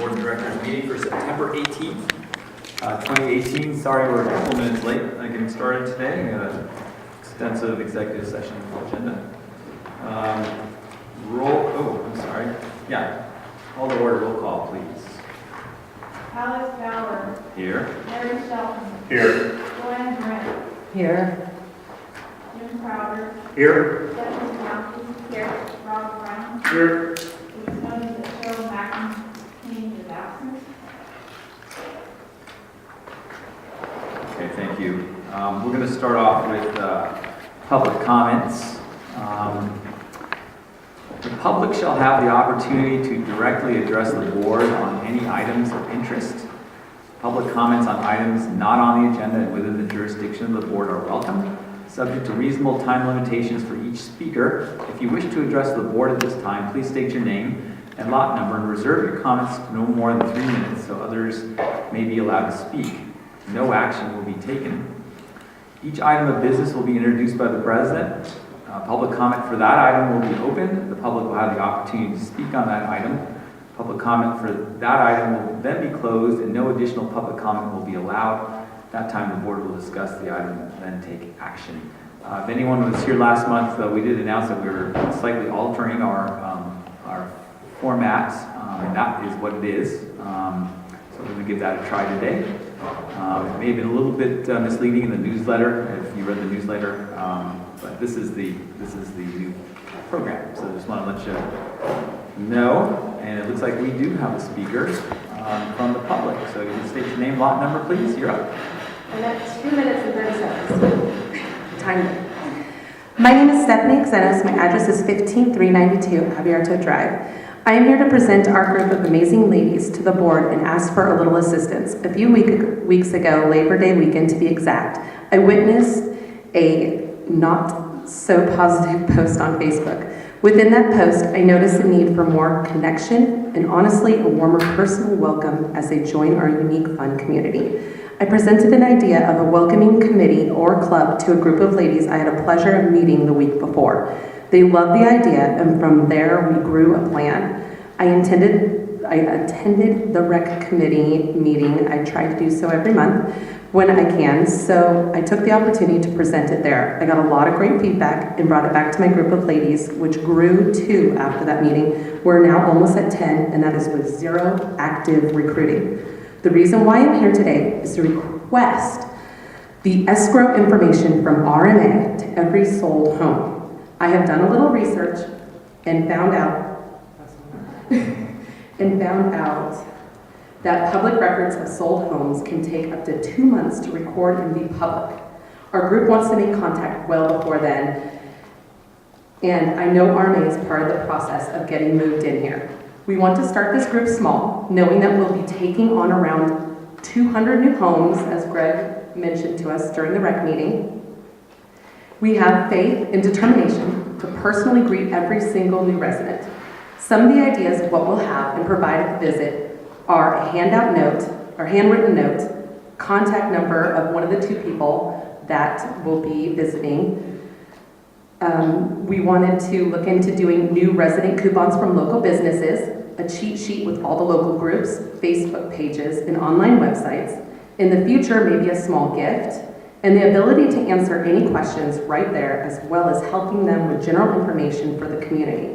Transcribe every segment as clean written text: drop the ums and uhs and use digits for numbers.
Board of Directors meeting for September 18th, 2018. Sorry we're a couple minutes late getting started today. We got an extensive executive session agenda. Call to order, roll call, please. Alex Bauer. Here. Larry Shelton. Here. Joanne Grant. Here. Jim Crowder. Here. Stephanie Malky. Here. Rob Brown. Here. It was noted that Cheryl McIntyre is absent. Okay, thank you. We're going to start off with public comments. The public shall have the opportunity to directly address the board on any items of interest. Public comments on items not on the agenda and within the jurisdiction of the board are welcome, subject to reasonable time limitations for each speaker. If you wish to address the board at this time, please state your name and lot number and reserve your comments to no more than 3 minutes so others may be allowed to speak. No action will be taken. Each item of business will be introduced by the president. Public comment for that item will be open. The public will have the opportunity to speak on that item. Public comment for that item will then be closed and no additional public comment will be allowed. At that time, the board will discuss the item and then take action. If anyone was here last month, we did announce that we were slightly altering our format, and that is what it is. So we're going to give that a try today. It may have been a little bit misleading in the newsletter, if you read the newsletter, but this is the new program. So I just want to let you know, and it looks like we do have a speaker from the public. So you can state your name, lot number, please. You're up. And that's 2 minutes and 30 seconds. Time. My name is Stephanie Xenos. My address is 15392 Javierto Drive. I am here to present our group of amazing ladies to the board and ask for a little assistance. A few weeks ago, Labor Day weekend to be exact, I witnessed a not so positive post on Facebook. Within that post, I noticed the need for more connection and honestly a warmer personal welcome as they join our unique, fun community. I presented an idea of a welcoming committee or club to a group of ladies I had a pleasure of meeting the week before. They loved the idea, and from there we grew a plan. I attended the rec committee meeting. I try to do so every month when I can, so I took the opportunity to present it there. I got a lot of great feedback and brought it back to my group of ladies, which grew to after that meeting. We're now almost at 10, and that is with 0 active recruiting. The reason why I'm here today is to request the escrow information from RMA to every sold home. I have done a little research and found out that public records of sold homes can take up to 2 months to record and be public. Our group wants to make contact well before then, and I know RMA is part of the process of getting moved in here. We want to start this group small, knowing that we'll be taking on around 200 new homes, as Greg mentioned to us during the rec meeting. We have faith and determination to personally greet every single new resident. Some of the ideas of what we'll have and provide at the visit are a handout note, or handwritten note, contact number of one of the 2 people that will be visiting. We wanted to look into doing new resident coupons from local businesses, a cheat sheet with all the local groups, Facebook pages, and online websites. In the future, maybe a small gift, and the ability to answer any questions right there, as well as helping them with general information for the community.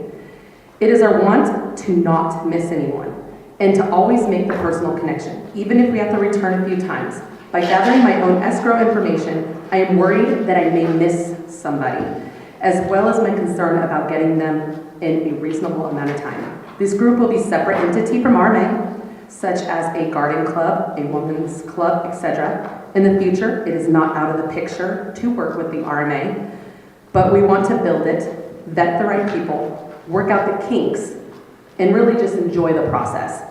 It is our want to not miss anyone, and to always make the personal connection, even if we have to return a few times. By gathering my own escrow information, I am worried that I may miss somebody, as well as my concern about getting them in a reasonable amount of time. This group will be a separate entity from RMA, such as a garden club, a women's club, etc. In the future, it is not out of the picture to work with the RMA, but we want to build it, vet the right people, work out the kinks, and really just enjoy the process.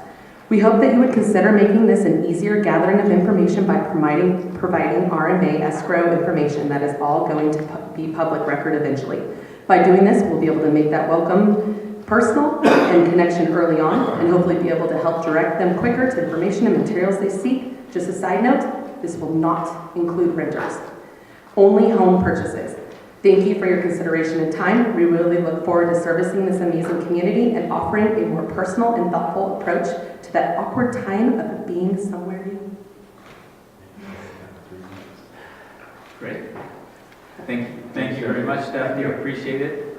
We hope that you would consider making this an easier gathering of information by providing RMA escrow information that is all going to be public record eventually. By doing this, we'll be able to make that welcome personal and connection early on, and hopefully be able to help direct them quicker to information and materials they seek. Just a side note, this will not include renters, only home purchases. Thank you for your consideration and time. We really look forward to servicing this amazing community and offering a more personal and thoughtful approach to that awkward time of being somewhere new. Great. Thank you very much, Stephanie. I appreciate it.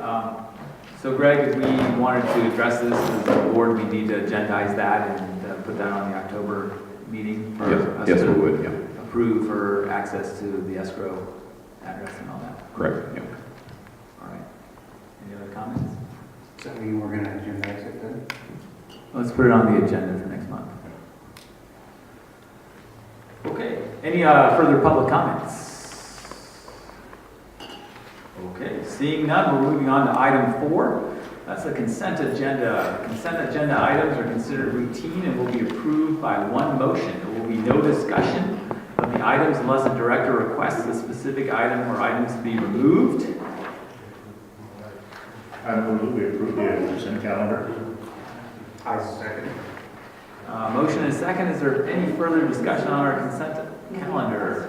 So Greg, if we wanted to address this as a board, we need to agendize that and put that on the October meeting for us Yes, we to would, yeah. approve for access to the escrow address and all that. Correct, yeah. All right. Any other comments? Does that mean we're going to agendize it then? Let's put it on the agenda for next month. Okay. Any further public comments? Okay. Seeing none, we're moving on to item 4. That's the consent agenda. Consent agenda items are considered routine and will be approved by one motion. There will be no discussion of the items unless a director requests a specific item or items to be removed. I move that we approve the consent calendar. I second. Motion and second. Is there any further discussion on our consent calendar?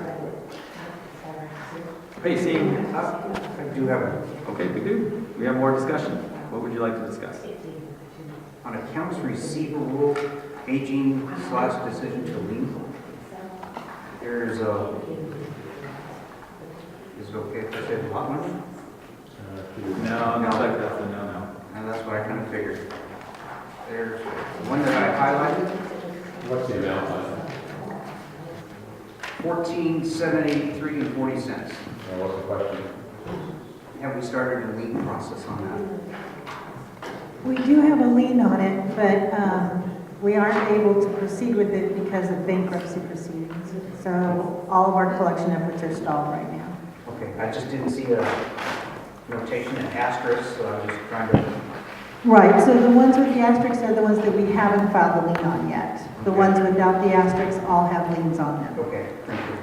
Okay, seeing. I do have a, Okay, we do. We have more discussion. What would you like to discuss? on accounts receivable, aging / decision to lien. There's a, is it okay if I say lot number? No, looks like that's a no-no. And that's what I kind of figured. There's one that I highlighted, What's the amount? 14,783 and 40 cents. What's the question? Have we started a lien process on that? We do have a lien on it, but we aren't able to proceed with it because of bankruptcy proceedings. So all of our collection efforts are stalled right now. Okay, I just didn't see a notation, an asterisk, so I was trying to, Right, so the ones with the asterisks are the ones that we haven't filed a lien on yet. The ones without the asterisks all have liens on them. okay, thank you.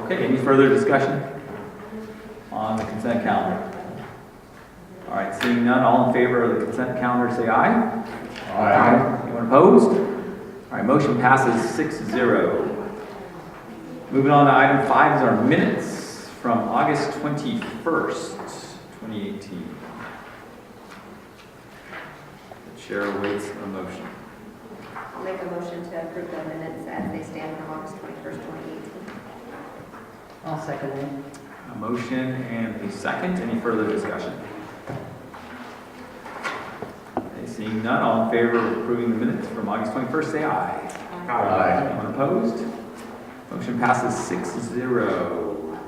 Okay, any further discussion on the consent calendar? All right, seeing none, all in favor of the consent calendar, say aye. Aye. Anyone opposed? All right, motion passes 6-0. Moving on to item 5 is our minutes from August 21st, 2018. The chair awaits a motion. I'll make a motion to approve the minutes as they stand from August 21st, 2018. I'll second it. A motion and a second. Any further discussion? Okay, seeing none, all in favor of approving the minutes from August 21st, say aye. Aye. Anyone opposed? Motion passes 6-0.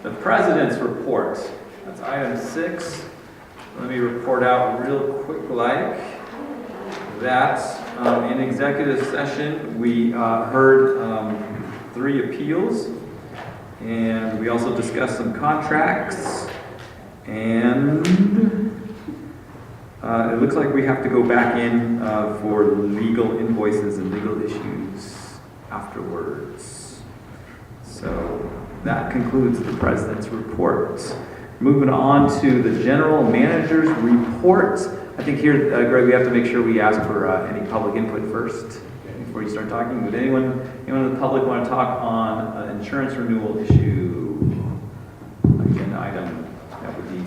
The President's Report. That's item 6. Let me report out real quick like that. In executive session, we heard 3 appeals. And we also discussed some contracts, and it looks like we have to go back in for legal invoices and legal issues afterwards. So that concludes the President's Report. Moving on to the General Manager's Report. I think here, Greg, we have to make sure we ask for any public input first. Before you start talking, would anyone in the public want to talk on an insurance renewal issue? Agenda item, that would be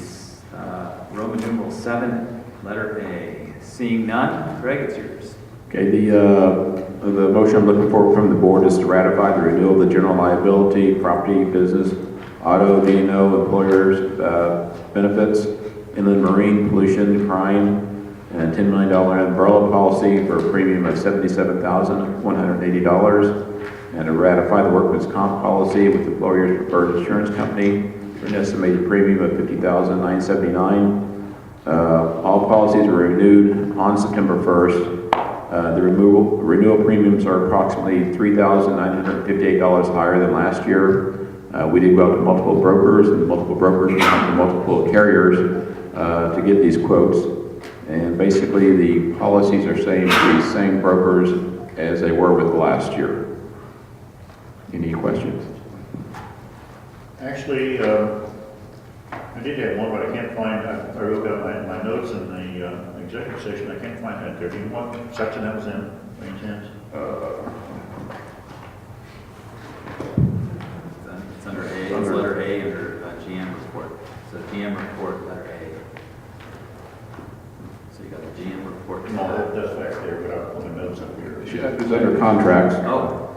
Roman numeral 7, letter A. Seeing none, Greg, it's yours. Okay, the motion I'm looking for from the board is to ratify the renewal of the general liability, property, business, auto, D&O, employers, benefits, inland marine, pollution, crime, and a $10 million umbrella policy for a premium of $77,180, and to ratify the workman's comp policy with the employer's preferred insurance company for an estimated premium of $50,979. All policies were renewed on September 1st. The renewal premiums are approximately $3,958 higher than last year. We did go out to multiple brokers, and multiple brokers went out to multiple carriers to get these quotes. And basically, the policies are saying the same brokers as they were with last year. Any questions? Actually, I did have one, but I can't find, I wrote down my notes in the executive session. I can't find that there. Do you know what section that was in, by any chance? So you got the GM report. No, that's back there, but I'll put my notes up here. It's under contracts. Oh.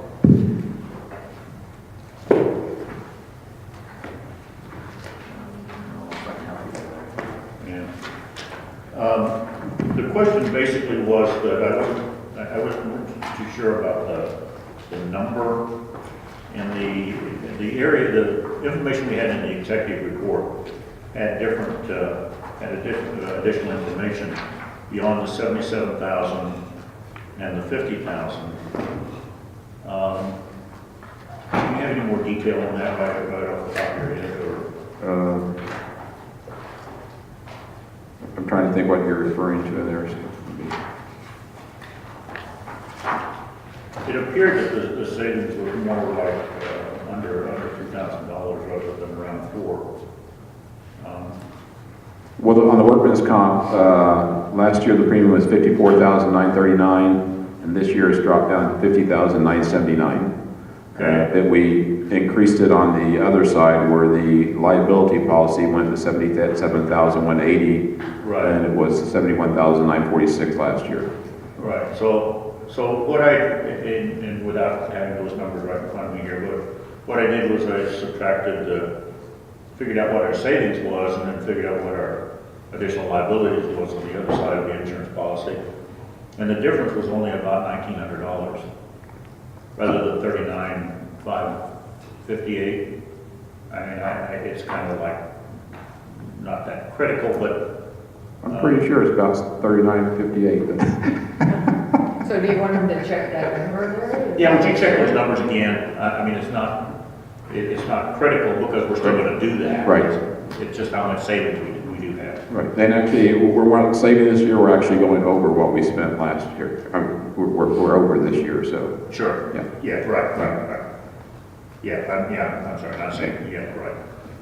Yeah. The question basically was that I wasn't too sure about the number and the area, the information we had in the executive report had additional information beyond the 77,000 and the 50,000. Do you have any more detail on that right off the top of your head, or? I'm trying to think what you're referring to in there. It appeared that the savings were more like under $2,000 rather than around $4,000. Well, on the workman's comp, last year the premium was $54,939, and this year it's dropped down to $50,979. Okay. Then we increased it on the other side where the liability policy went to $77,180, Right. and it was $71,946 last year. Right. So what and without having those numbers right in front of me here, but what I did was I figured out what our savings was, and then figured out what our additional liabilities was on the other side of the insurance policy. And the difference was only about $1,900, rather than $39,558. I mean, it's kind of like not that critical, but I'm pretty sure it's about $39.58. So do you want them to check that number there? yeah, would you check those numbers again? I mean, it's not critical because we're still going to do that. Right. It's just how much savings we do have. Right. And actually, we're not saving this year. We're actually going over what we spent last year. We're over this year, so. Sure. Yeah. Yeah, right. Yeah, I'm sorry, not saying, yeah, right.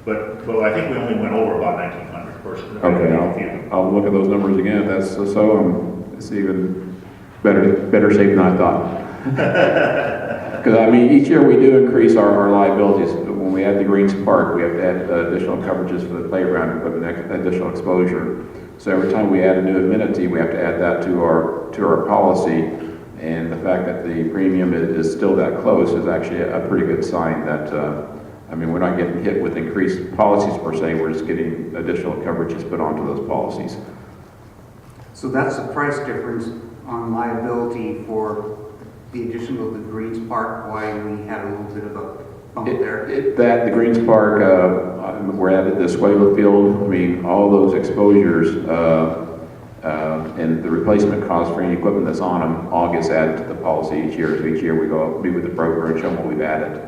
But I think we only went over about 1,900 person. Okay, I'll look at those numbers again. If that's so, it's even better shape than I thought. Because I mean, each year we do increase our liabilities. When we add the Greens Park, we have to add additional coverages for the playground equipment, additional exposure. So every time we add a new amenity, we have to add that to our policy. And the fact that the premium is still that close is actually a pretty good sign that, I mean, we're not getting hit with increased policies per se, we're just getting additional coverages put onto those policies. So that's the price difference on liability for the addition of the Greens Park, why we had a little bit of a bump there? The Greens Park, we're at the Escuela Field, I mean, all those exposures, and the replacement cost for any equipment that's on them all gets added to the policy each year. So each year we go meet with the broker and show them what we've added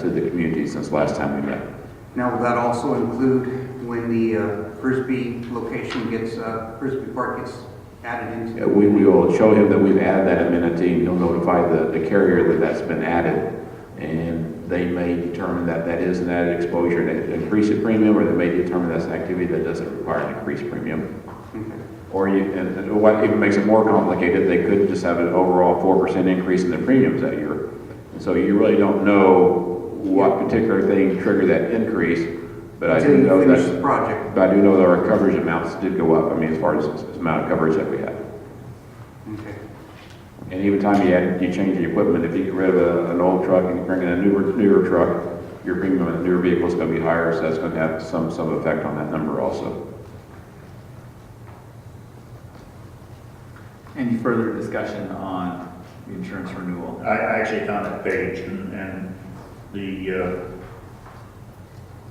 to the community since last time we met. Now, will that also include when the Frisbee location gets, Frisbee Park gets added into? We will show him that we've added that amenity, and he'll notify the carrier that that's been added. And they may determine that that is an added exposure and increase the premium, or they may determine that's an activity that doesn't require an increased premium. Okay. Or and what even makes it more complicated, they could just have an overall 4% increase in the premiums that year. And so you really don't know what particular thing triggered that increase, but I do know finish the project. But I do know that our coverage amounts did go up. I mean, as far as the amount of coverage that we have. Okay. And even time you change the equipment, if you get rid of an old truck and you bring in a newer truck, your premium on the newer vehicle is going to be higher, so that's going to have some effect on that number also. Any further discussion on the insurance renewal? I actually found that page, and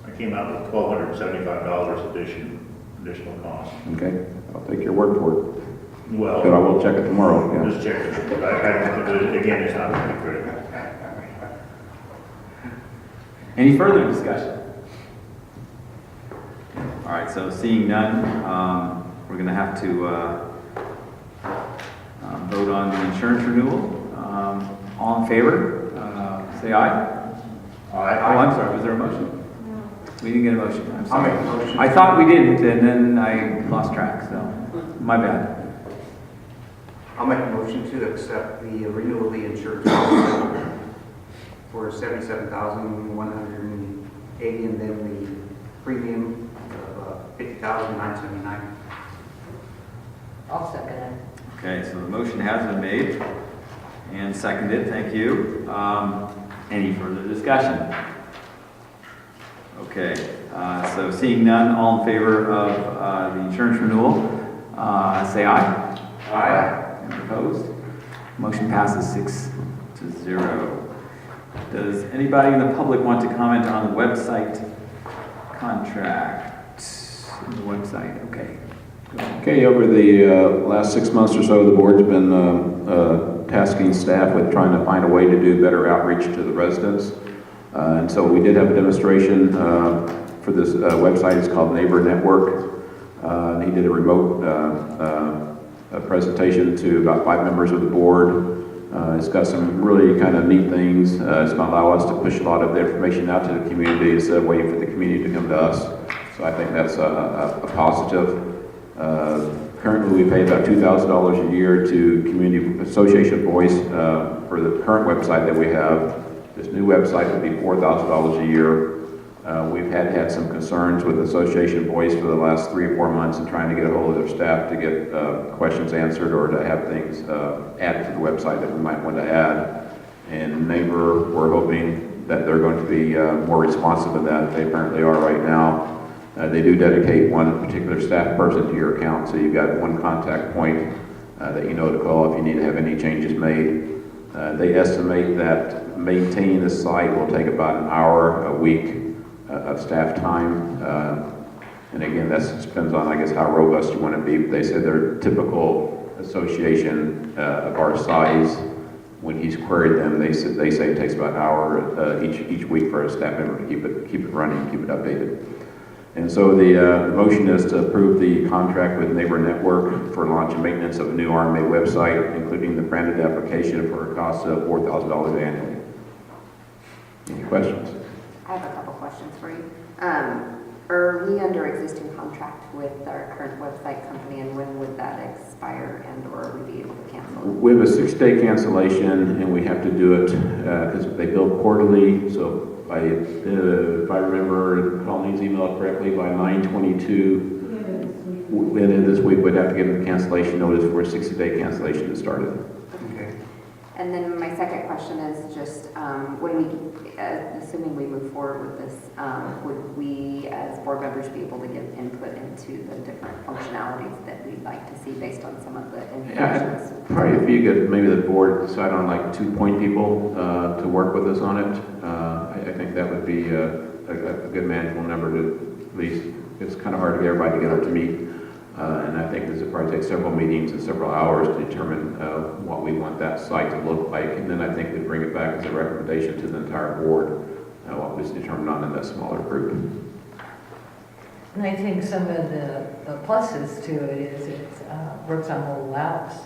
I came out with $1,275 additional cost. Okay, I'll take your word for it. Well, But I will check it tomorrow. Yeah. just check it. Again, it's not very critical. Any further discussion? All right, so seeing none, we're going to have to vote on the insurance renewal. All in favor, say aye. Oh, I'm sorry, was there a motion? No. We didn't get a motion, I'm I'll sorry. make a motion. I thought we didn't, and then I lost track, so my bad. I'll make a motion to accept the renewal of the insurance policy for $77,180, and then the premium of $50,979. I'll second it. Okay, so the motion has been made and seconded, thank you. Any further discussion? Okay, so seeing none, all in favor of the insurance renewal, say aye. Aye. And opposed? Motion passes 6-0. Does anybody in the public want to comment on the website contract? The website, okay. Go ahead. Okay, over the last 6 months or so, the board's been tasking staff with trying to find a way to do better outreach to the residents. And so we did have a demonstration for this website. It's called Neighbor Network. And he did a remote presentation to about 5 members of the board. It's got some really kind of neat things. It's going to allow us to push a lot of the information out to the community instead of waiting for the community to come to us. So I think that's a positive. Currently, we pay about $2,000 a year to Community Association Voice for the current website that we have. This new website would be $4,000 a year. We've had some concerns with Association Voice for the last 3 or 4 months and trying to get a hold of their staff to get questions answered or to have things added to the website that we might want to add. And Neighbor, we're hoping that they're going to be more responsive to that. They apparently are right now. They do dedicate one particular staff person to your account, so you've got one contact point that you know to call if you need to have any changes made. They estimate that maintaining the site will take about an hour a week of staff time. And again, that depends on, I guess, how robust you want to be. But they said their typical association of our size, when he's queried them, they say it takes about an hour each week for a staff member to keep it running, keep it updated. And so the motion is to approve the contract with Neighbor Network for launch and maintenance of a new RMA website, including the branded application for a cost of $4,000 annually. Any questions? I have a couple questions for you. Are we under existing contract with our current website company, and when would that expire and/or we be able to cancel it? We have a 6-day cancellation, and we have to do it because they bill quarterly. So if I remember Colleen's email correctly, by 9/22, within this week, we'd have to give them a cancellation notice for a 60-day cancellation that started. Okay. And then my second question is just, when we, assuming we move forward with this, would we as board members be able to give input into the different functionalities that we'd like to see based on some of the information? Probably if you could, maybe the board decide on like 2 point people to work with us on it. I think that would be a good manageable number to at least, it's kind of hard to get everybody together to meet. And I think this would probably take several meetings and several hours to determine what we want that site to look like. And then I think we'd bring it back as a recommendation to the entire board, what was determined on in that smaller group. And I think some of the pluses to it is it works on mobile apps.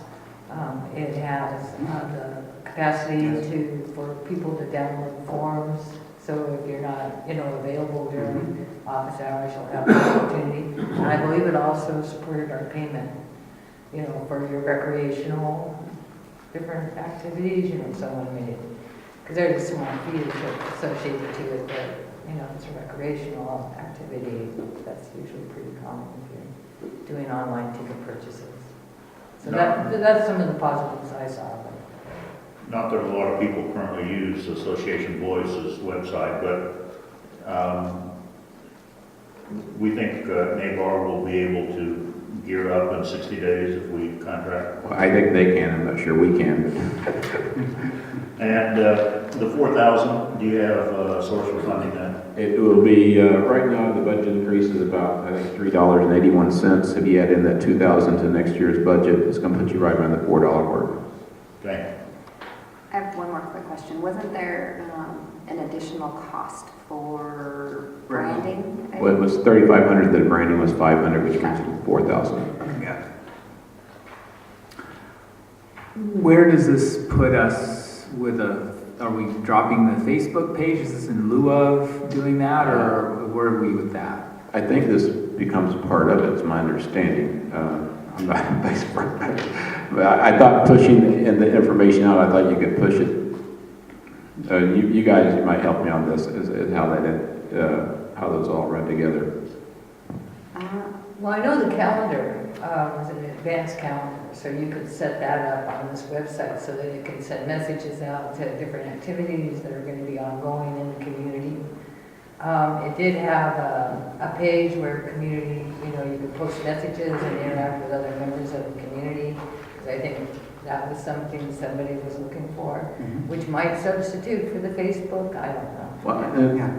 It has the capacity for people to download forms. So if you're not, available during office hours, you'll have the opportunity. And I believe it also supported our payment, for your recreational, different activities, someone made it. Because there's a small fee associated to it, but, it's a recreational activity. That's usually pretty common if you're doing online ticket purchases. So that's some of the positives I saw. Not that a lot of people currently use Association Voice's website, but we think NABAR will be able to gear up in 60 days if we contract. Well, I think they can. I'm not sure we can. And the 4,000, do you have a source for funding that? It will be, right now, the budget increase is about, I think, $3.81. If you add in that $2,000 to next year's budget, it's going to put you right around the $4 mark. Okay. I have one more quick question. Wasn't there an additional cost for branding? Well, it was $3,500, the branding was $500, which comes to $4,000. Yeah. Where does this put us with are we dropping the Facebook page? Is this in lieu of doing that, or where are we with that? I think this becomes part of it, it's my understanding. I'm not a Facebook, but I thought pushing the information out, I thought you could push it. You guys might help me on this, is how those all run together. Well, I know the calendar is an advanced calendar, so you could set that up on this website so that it can send messages out to different activities that are going to be ongoing in the community. It did have a page where community, you could post messages and interact with other members of the community, because I think that was something somebody was looking for, which might substitute for the Facebook, I don't know. Well, Yeah.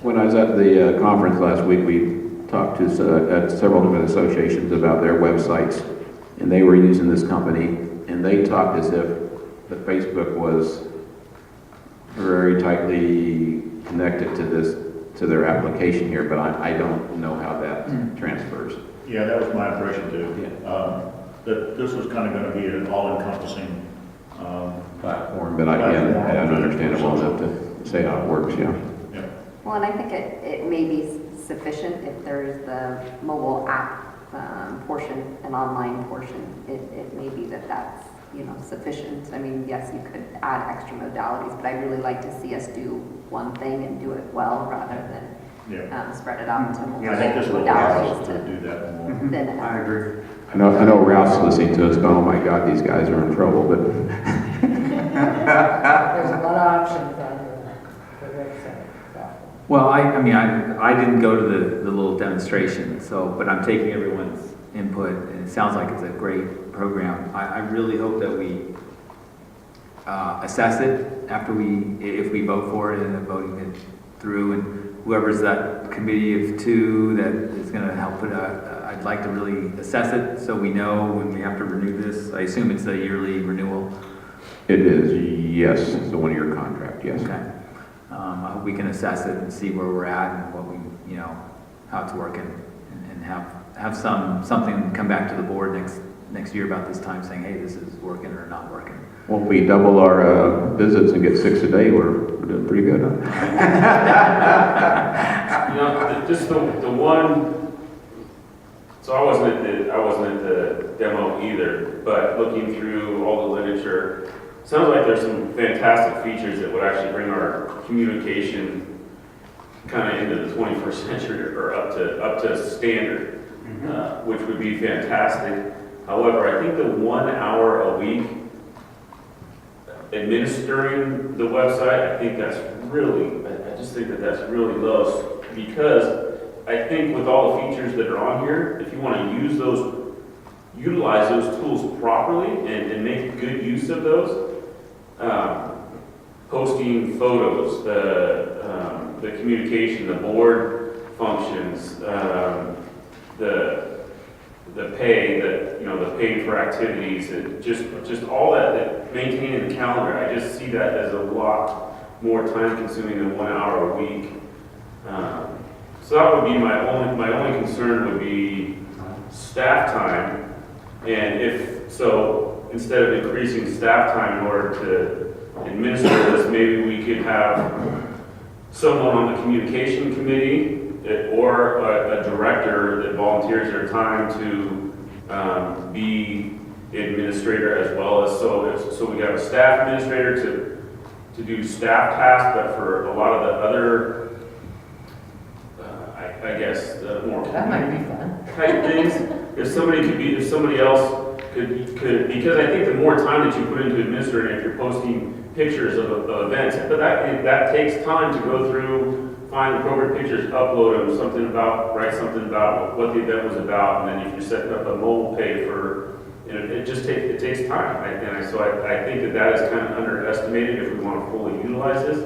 when I was at the conference last week, we talked to at several different associations about their websites, and they were using this company, and they talked as if the Facebook was very tightly connected to their application here, but I don't know how that transfers. Yeah, that was my impression too. That this was kind of going to be an all-encompassing, Platform, but I don't understand it well enough to say how it works, yeah. Well, and I think it may be sufficient if there's the mobile app portion and online portion. It may be that's, sufficient. I mean, yes, you could add extra modalities, but I'd really like to see us do one thing and do it well rather than spread it out into multiple I think this will allow us modalities to do that more. then I agree. I know Ralph's listening to us going, oh my God, these guys are in trouble, but There's a lot of options on the website. So. Well, I didn't go to the little demonstration, but I'm taking everyone's input, and it sounds like it's a great program. I really hope that we assess it if we vote for it and voting it through, and whoever's that committee of two that is going to help put I'd like to really assess it so we know when we have to renew this. I assume it's a yearly renewal. it is, yes, it's a one-year contract, yes. Okay. I hope we can assess it and see where we're at and what we, how it's working, and have something come back to the board next year about this time saying, hey, this is working or not working. Well, if we double our visits and get 6 a day, we're doing pretty good, huh? Just the one. So I wasn't at the demo either, but looking through all the literature, sounds like there's some fantastic features that would actually bring our communication kind of into the 21st century or up to standard, which would be fantastic. However, I think the 1 hour a week administering the website, I just think that's really low, because I think with all the features that are on here, if you want to utilize those tools properly and make good use of those, posting photos, the communication, the board functions, the pay, the pay for activities, just all that maintaining the calendar. I just see that as a lot more time consuming than 1 hour a week. So that would be my only concern would be staff time, and instead of increasing staff time in order to administer this, maybe we could have someone on the communication committee or a director that volunteers their time to be administrator as well as so we have a staff administrator to do staff tasks, but for a lot of the other I guess the more That might be fun. type things. If somebody else could, because I think the more time that you put into administering, if you're posting pictures of events, but that takes time to go through, find appropriate pictures, upload them, write something about what the event was about, and then if you're setting up a mobile pay for, it takes time. So I think that is kind of underestimated if we want to fully utilize this.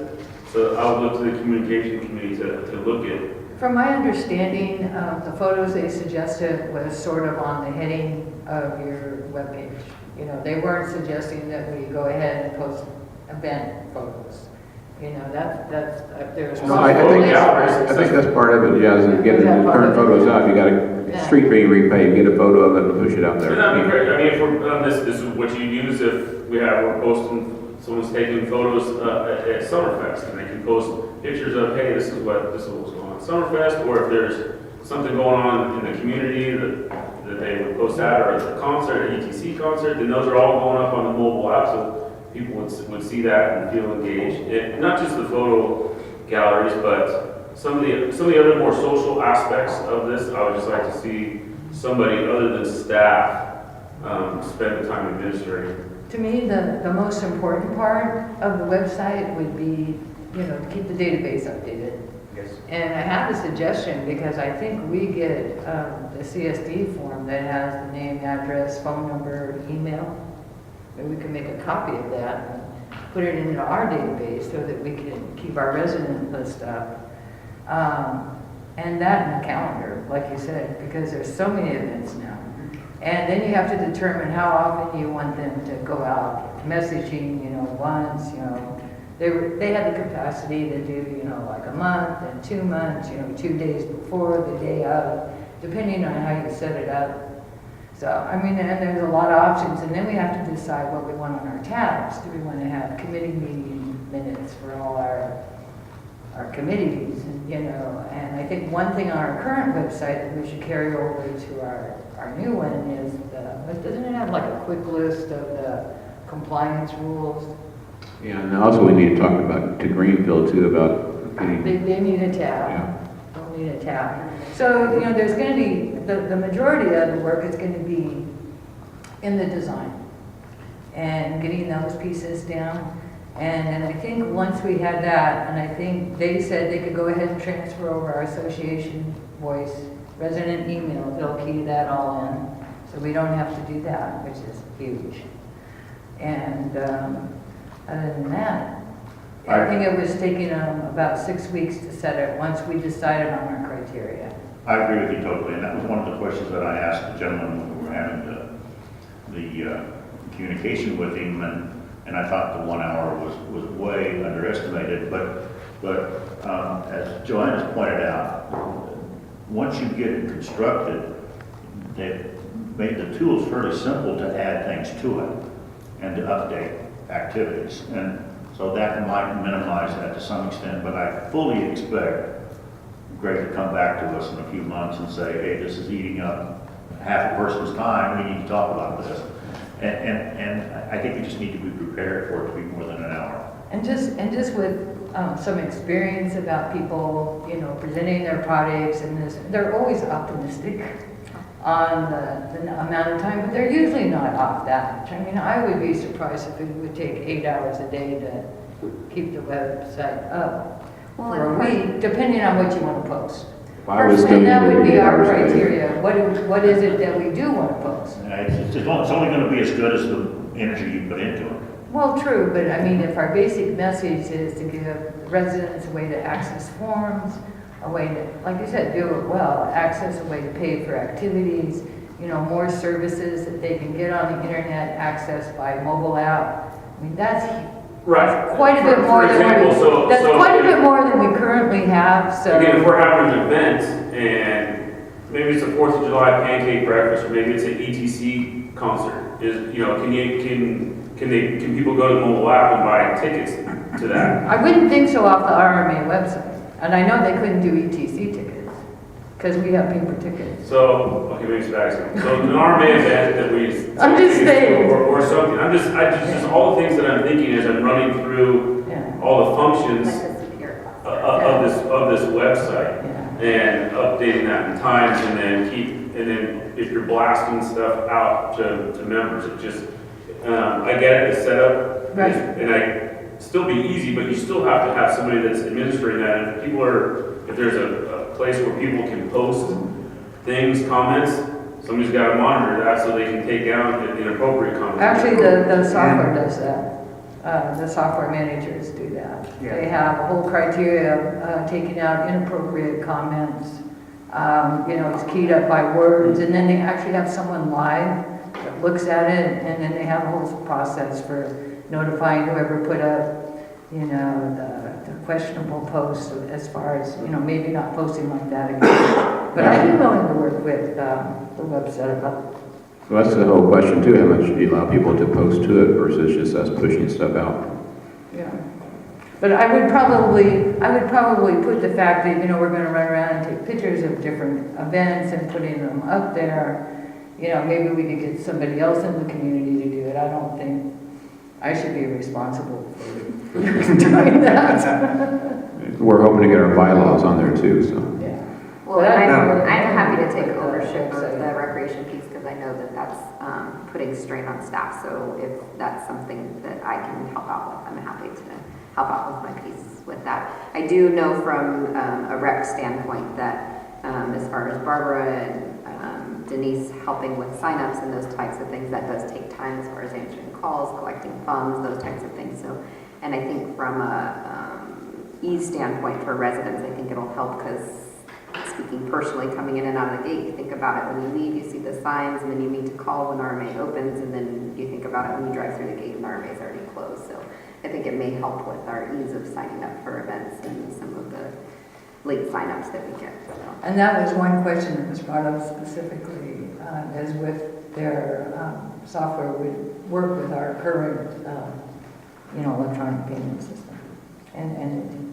So I would look to the communication committee to look at. From my understanding, the photos they suggested was sort of on the heading of your webpage. They weren't suggesting that we go ahead and post event photos. There's No, I think that's part of it, yeah, is getting the current photos out. You got a street being repaved, get a photo of it and push it out there. And that'd be great. I mean, if we're on this is what you use if we're posting, someone's taking photos at Summerfest, and they can post pictures of, hey, this is what's going on at Summerfest, or if there's something going on in the community that they would post at, or at the concert, an ETC concert, then those are all going up on the mobile app, so people would see that and feel engaged. And not just the photo galleries, but some of the other more social aspects of this. I would just like to see somebody other than staff spend the time administering. To me, the most important part of the website would be, to keep the database updated. Yes. And I have a suggestion because I think we get the CSD form that has the name, address, phone number, email. Maybe we can make a copy of that and put it into our database so that we can keep our resident list up. And that in the calendar, like you said, because there's so many events now. And then you have to determine how often you want them to go out messaging, once, They had the capacity to do, like a month and 2 months, 2 days before, the day of, depending on how you set it up. So, and there's a lot of options, and then we have to decide what we want on our tabs. Do we want to have committee meeting minutes for all our committees, and I think one thing on our current website that we should carry over to our new one is doesn't it have like a quick list of the compliance rules? Yeah, and also we need to talk about, to Greenfield too, about getting, They need a tab. yeah. They'll need a tab. So, there's going to be, the majority of the work is going to be in the design and getting those pieces down. And I think once we had that, and I think they said they could go ahead and transfer over our association voice, resident email, they'll key that all in. So we don't have to do that, which is huge. And other than that, I think it was taking about 6 weeks to set it once we decided on our criteria. I agree with you totally, and that was one of the questions that I asked the gentleman when we were having the communication with him, and I thought the 1 hour was way underestimated, but as Joanne has pointed out, once you get it constructed, they've made the tools fairly simple to add things to it and to update activities, and so that might minimize that to some extent, but I fully expect Greg to come back to us in a few months and say, hey, this is eating up half a person's time, we need to talk about this. And I think we just need to be prepared for it to be more than an hour. And just with some experience about people, presenting their products and this, they're always optimistic on the amount of time, but they're usually not off that much. I would be surprised if it would take 8 hours a day to keep the website up for a week, depending on what you want to post. And that would be our criteria. What is it that we do want to post? It's only going to be as good as the energy you put into it. Well, true, but if our basic message is to give residents a way to access forms, a way to, like you said, do it well, access a way to pay for activities, more services that they can get on the internet, access by mobile app. That's Right. quite a bit more than quite a bit more than we currently have. So Again, if we're having an event and maybe it's a 4th of July pancake breakfast, or maybe it's an ETC concert, can people go to the mobile app and buy tickets to that? I wouldn't think so off the RMA website. And I know they couldn't do ETC tickets because we have paper tickets. So, okay, maybe it's back. So an RMA event that we, I'm just saying. or something. Just all the things that I'm thinking as I'm running through all the functions of this website and updating that in times, and then if you're blasting stuff out to members, it just I get it, the setup, and I still be easy, but you still have to have somebody that's administering that. And if there's a place where people can post things, comments, somebody's got to monitor that so they can take down inappropriate comments. Actually, the software does that. The software managers do that. Yeah. They have a whole criteria of taking out inappropriate comments. It's keyed up by words, and then they actually have someone live that looks at it, and then they have a whole process for notifying whoever put up, the questionable posts as far as, maybe not posting like that again. But I'd be willing to work with the website about. Well, that's the whole question too, how much do you allow people to post to it versus just us pushing stuff out? Yeah. But I would probably put the fact that, we're going to run around and take pictures of different events and putting them up there. Maybe we could get somebody else in the community to do it. I don't think I should be responsible for doing that. We're hoping to get our bylaws on there too, so. Well, I'm happy to take ownership of the registration piece, because I know that that's putting strain on staff. So if that's something that I can help out with, I'm happy to help out with my piece with that. I do know from a rec standpoint that as far as Barbara and Denise helping with signups and those types of things, that does take time as far as answering calls, collecting funds, those types of things. So, and I think from a ease standpoint for residents, I think it'll help, because speaking personally, coming in and out of the gate, you think about it when you leave, you see the signs, and then you need to call when RMA opens, and then you think about it when you drive through the gate and RMA is already closed. So I think it may help with our ease of signing up for events and some of the late signups that we get. So. And that was one question that was brought up specifically, as with their software would work with our current, electronic payment system. And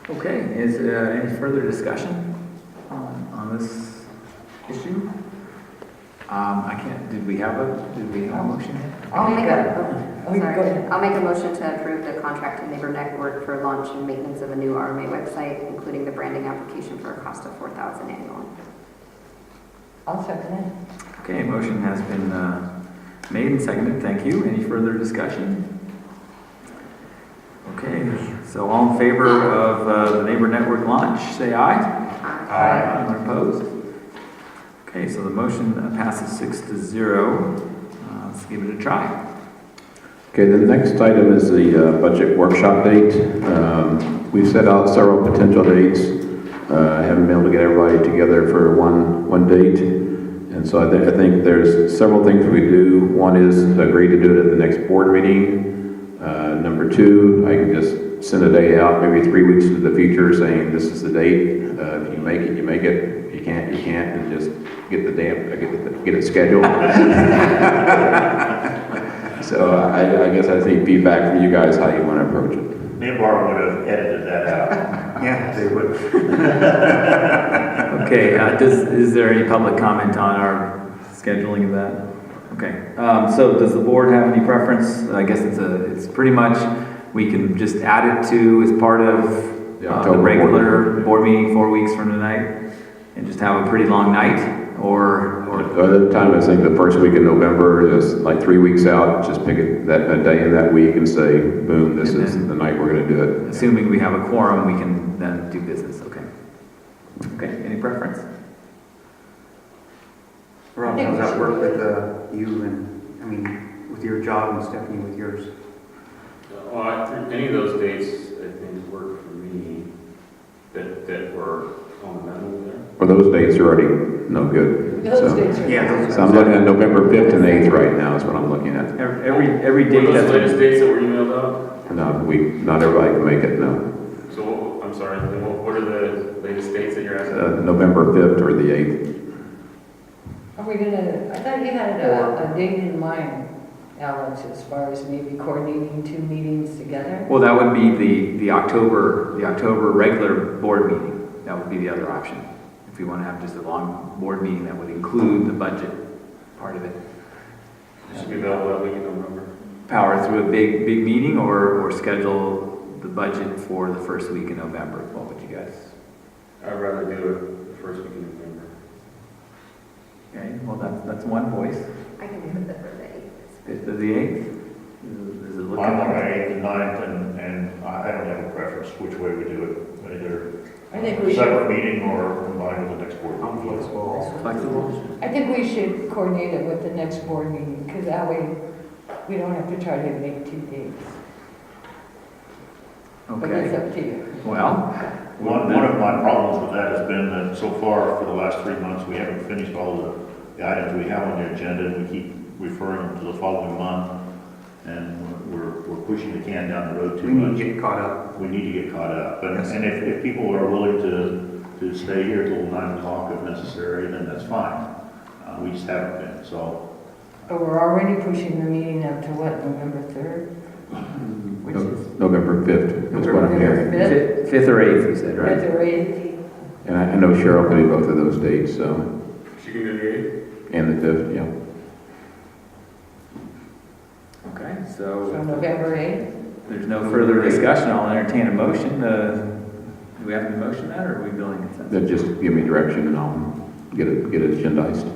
Okay, is any further discussion on this issue? Did we have a motion? I'll make go sorry. ahead. I'll make a motion to approve the contract to Neighbor Network for launch and maintenance of a new RMA website, including the branding application for a cost of $4,000 annually. I'll second it. Okay, motion has been made and seconded. Thank you. Any further discussion? Okay, so all in favor of the Neighbor Network launch, say aye. Aye. Anyone opposed? Okay, so the motion passes 6-0. Let's give it a try. Okay, the next item is the budget workshop date. We've set out several potential dates. Haven't been able to get everybody together for one date. And so I think there's several things we do. One is agree to do it at the next board meeting. Number two, I can just send a day out, maybe 3 weeks into the future, saying this is the date. If you make it, you make it. If you can't, you can't, and just get it scheduled. So I guess I think feedback from you guys how you want to approach it. Me and Barbara would have edited that out. Yeah, they would. Okay, is there any public comment on our scheduling of that? Okay, so does the board have any preference? I guess it's pretty much, we can just add it to as part of the regular board meeting 4 weeks from tonight, and just have a pretty long night, or Other time, I think the first week in November, just like 3 weeks out, just pick a day in that week and say, boom, this is the night we're going to do it. assuming we have a quorum, we can then do business. Okay. Okay, any preference? Rob, how does that work with you and, with your job, and Stephanie with yours? Well, any of those dates, I think, work for me, that were on the memo there. Or those dates are already no good. Those dates are. Yeah, So I'm looking at November 5th and 8th right now is what I'm looking at. Every Were date those has latest dates that were emailed out? No, not everybody can make it, no. So, I'm sorry, what are the latest dates that you're asking? November 5th or the 8th. Are we gonna, I thought you had a date in mind, Alex, as far as maybe coordinating 2 meetings together? Well, that would be the October regular board meeting. That would be the other option. If you want to have just a long board meeting that would include the budget part of it. Should be available that week in November. Power through a big meeting, or schedule the budget for the first week in November. What would you guys? I'd rather do it the first week in November. Okay, well, that's one voice. I can do it for the 8th. 5th of the 8th? Is it looking I'm on the like? 8th and 9th, and I don't have a preference which way we do it, either I think we separate should, meeting or combined with the next board. I'm flexible. Flexible? I think we should coordinate it with the next board meeting, because that way we don't have to try to make 2 dates. But it's Okay, up to you. well. One of my problems with that has been that so far, for the last 3 months, we haven't finished all the items we have on the agenda, and we keep referring them to the following month, and we're pushing the can down the road too We need much. to get caught up. We need to get caught up, Yes. and if people are willing to stay here till 9 o'clock if necessary, then that's fine. We just haven't been, so. But we're already pushing the meeting up to what, November 3rd? Which is November 5th is what I'm hearing. 5th or 8th, you said, right? 5th or 8th? And I know Cheryl can do both of those dates, so, She can do the 8th? and the 5th, yeah. Okay, So so November 8th? there's no further discussion. I'll entertain a motion. Do we have to motion that, or are we building consensus? Then just give me direction and I'll get it agendized.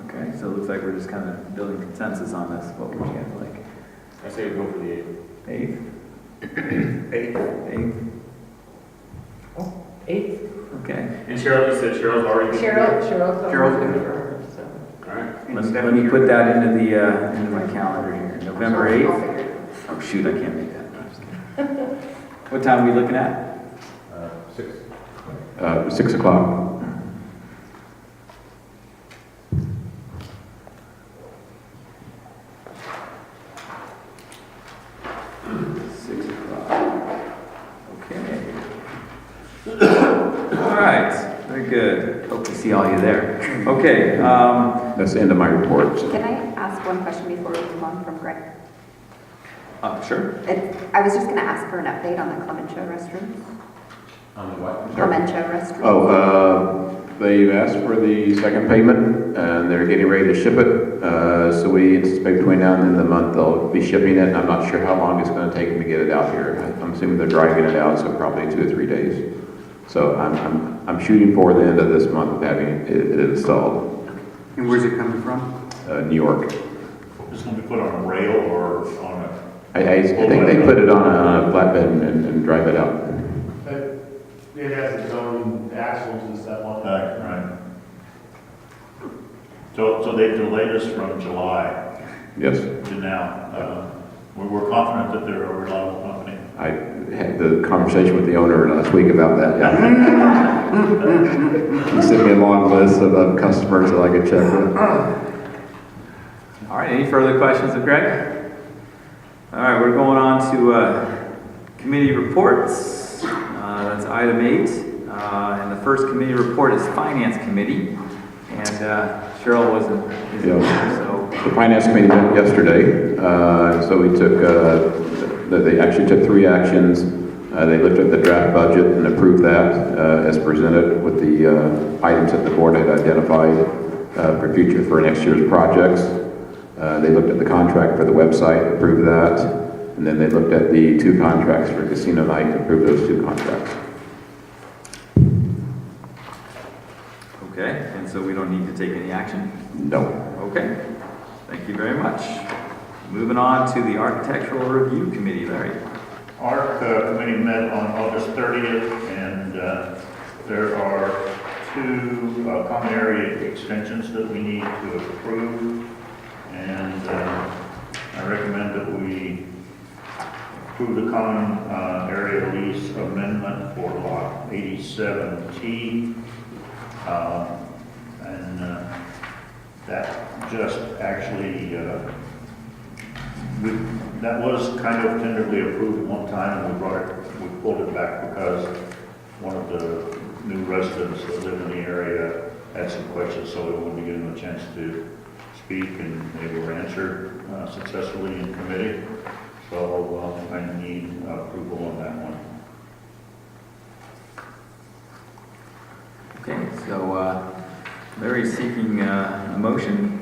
Okay, so it looks like we're just kind of building consensus on this. What would you guys like? I say we go for the 8th. 8th? 8th? 8th? Okay. And Cheryl, you said Cheryl's already. Cheryl's Cheryl's already good. for her, so. All right. Let me put that into the, into my calendar here. November 8th? Oh, shoot, I can't make that. I'm just kidding. What time are we looking at? 6 o'clock. Okay. All right, very good. Hope to see all you there. Okay, That's the end of my report. Can I ask one question before we move on from Greg? sure. I was just going to ask for an update on the Clementia restrooms. On the what? Clementia restrooms. They've asked for the second payment, and they're getting ready to ship it. So we anticipate between now and the end of the month, they'll be shipping it. I'm not sure how long it's going to take them to get it out here. I'm assuming they're driving it out, so probably 2 or 3 days. So I'm shooting for the end of this month of having it installed. And where's it coming from? New York. It's going to be put on a rail or on a... I think they put it on a flatbed and drive it out. It has its own axles and stuff on it. Right. So they delayed us from July Yes. to now. We're confident that they're a reliable company. I had the conversation with the owner last week about that. He sent me a long list of customers that I could check with. All right, any further questions of Greg? All right, we're going on to committee reports. That's item 8. And the first committee report is Finance Committee. And Cheryl wasn't here, so. The Finance Committee met yesterday. So we took, they actually took 3 actions. They looked at the draft budget and approved that as presented with the items that the board had identified for next year's projects. They looked at the contract for the website, approved that. And then they looked at the 2 contracts for casino night, approved those 2 contracts. Okay, and so we don't need to take any action? No. Okay, thank you very much. Moving on to the Architectural Review Committee, Larry. Our committee met on August 30th, and there are 2 common area extensions that we need to approve. And I recommend that we approve the common area lease amendment for lot 87T. That just actually, that was kind of tentatively approved at one time, and we pulled it back because one of the new residents that live in the area had some questions, so we wanted to give them a chance to speak, and they were answered successfully in committee. So I need approval on that one. Okay, so Larry's seeking a motion,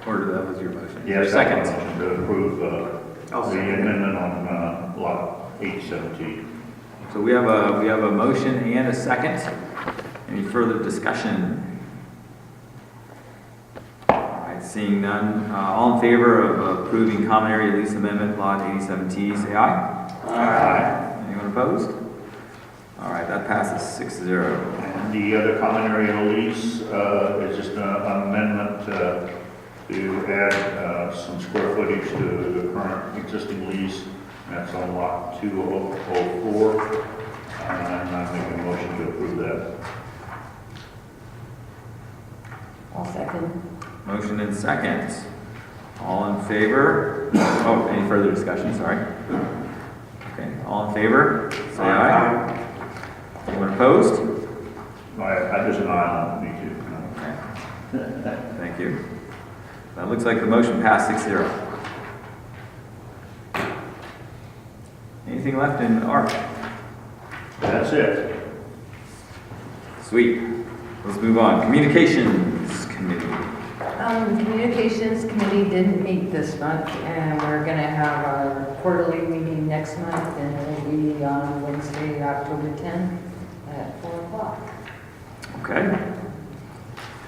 or that was your motion? Yes, Second. motion to approve the amendment on lot 817. So we have a motion and a second. Any further discussion? All right, seeing none. All in favor of approving common area lease amendment lot 87T, say aye. Aye. Anyone opposed? All right, that passes 6-0. And the other common area lease is just an amendment to add some square footage to the current existing lease. That's on lot 204. And I'm making a motion to approve that. I'll second. Motion and second. All in favor? Oh, any further discussion? Sorry. Okay, all in favor? Say aye. Anyone opposed? There's an aye on me too. Okay. Thank you. That looks like the motion passed 6-0. Anything left in ARC? That's it. Sweet. Let's move on. Communications Committee. Communications Committee didn't meet this month, and we're going to have our quarterly meeting next month, and it'll be on Wednesday, October 10th at 4 o'clock. Okay.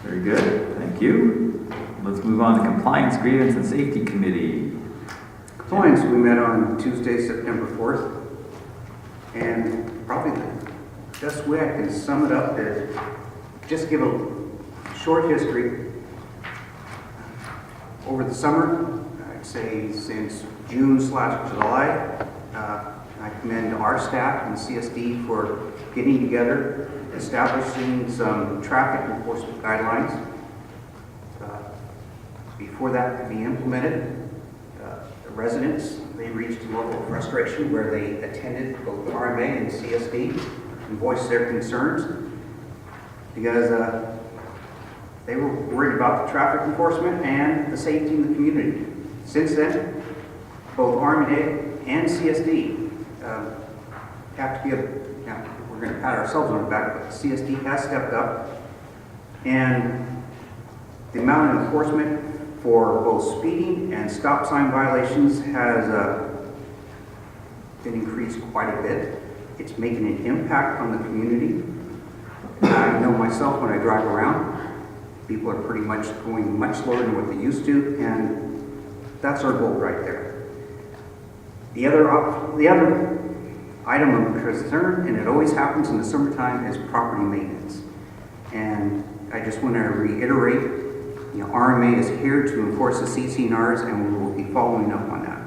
Very good, thank you. Let's move on to Compliance, Grievance, and Safety Committee. Compliance, we met on Tuesday, September 4th. And probably the best way I can sum it up is just give a short history. Over the summer, I'd say since June/July, I commend our staff and CSD for getting together, establishing some traffic enforcement guidelines. Before that could be implemented, the residents, they reached a level of frustration where they attended both RMA and CSD and voiced their concerns because they were worried about the traffic enforcement and the safety in the community. Since then, both RMA and CSD have to give, we're going to pat ourselves on the back, but CSD has stepped up, and the amount of enforcement for both speeding and stop sign violations has been increased quite a bit. It's making an impact on the community. I know myself when I drive around, people are pretty much going much slower than what they used to, and that's our goal right there. The other item of concern, and it always happens in the summertime, is property maintenance. And I just want to reiterate, RMA is here to enforce the CCNRs, and we will be following up on that.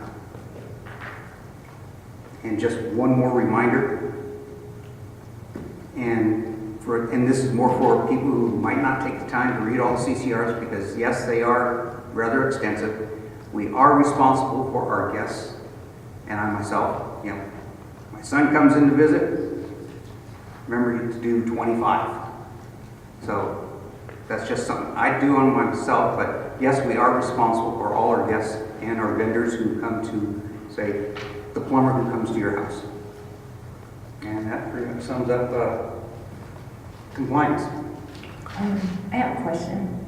And just one more reminder, and this is more for people who might not take the time to read all the CCRs, because yes, they are rather extensive. We are responsible for our guests, and I myself, my son comes in to visit, remember to do 25. So that's just something I do on myself, but yes, we are responsible for all our guests and our vendors who come to, say, the plumber who comes to your house. And that pretty much sums up compliance. I have a question.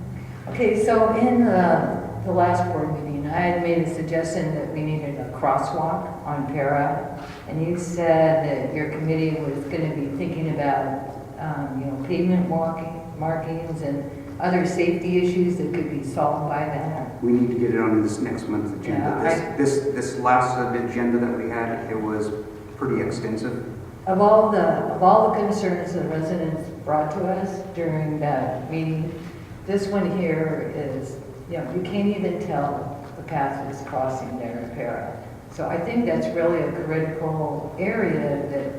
Okay, so in the last board meeting, I had made a suggestion that we needed a crosswalk on Para, and you said that your committee was going to be thinking about, pavement markings and other safety issues that could be solved by that. We need to get it on this next month's agenda. Yeah, This last agenda that we had, it was pretty extensive. Of all the concerns the residents brought to us during that meeting, this one here is, you can't even tell the path is crossing there in Para. So I think that's really a critical area that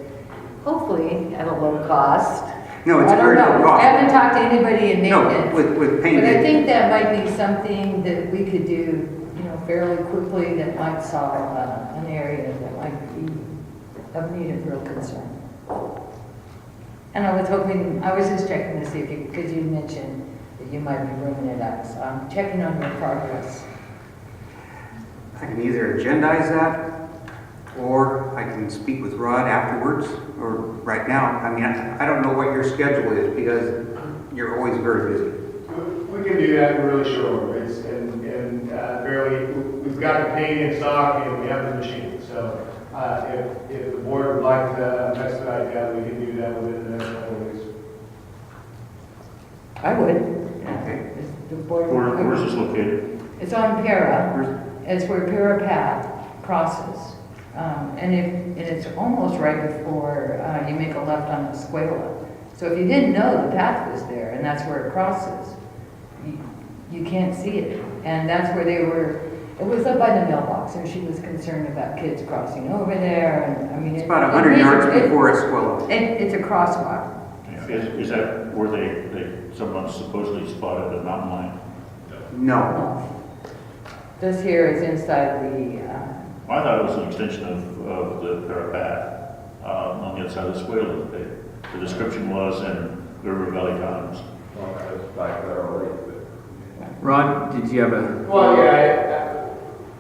hopefully at a low cost. No, it's I a don't very know. low cost. I haven't talked to anybody in maintenance. No, with paint. But I think that might be something that we could do, fairly quickly that might solve an area that might be of need of real concern. And I was just checking to see if because you mentioned that you might be bringing it up, so I'm checking on your progress. I can either agendize that, or I can speak with Rod afterwards, or right now. I mean, I don't know what your schedule is, because you're always very busy. We can do that in really short order. We've got the paint in stock and we have the machine. So if the board would like to expedite that, we can do that within the next couple of weeks. I would. Okay. Is the board- Where's this located? It's on Para. It's where Para Path crosses. And it's almost right before you make a left on Escuela. So if you didn't know the path was there and that's where it crosses, you can't see it. And that's where it was up by the mailbox, and she was concerned about kids crossing over there. And I mean, It's about 100 yards before Escuela. It's a crosswalk. Is that where someone supposedly spotted the mountain lion? No. This here is inside the, I thought it was an extension of the Parapat on the other side of the swale. The description was in River Valley Commons. Rod, did you have a? Well,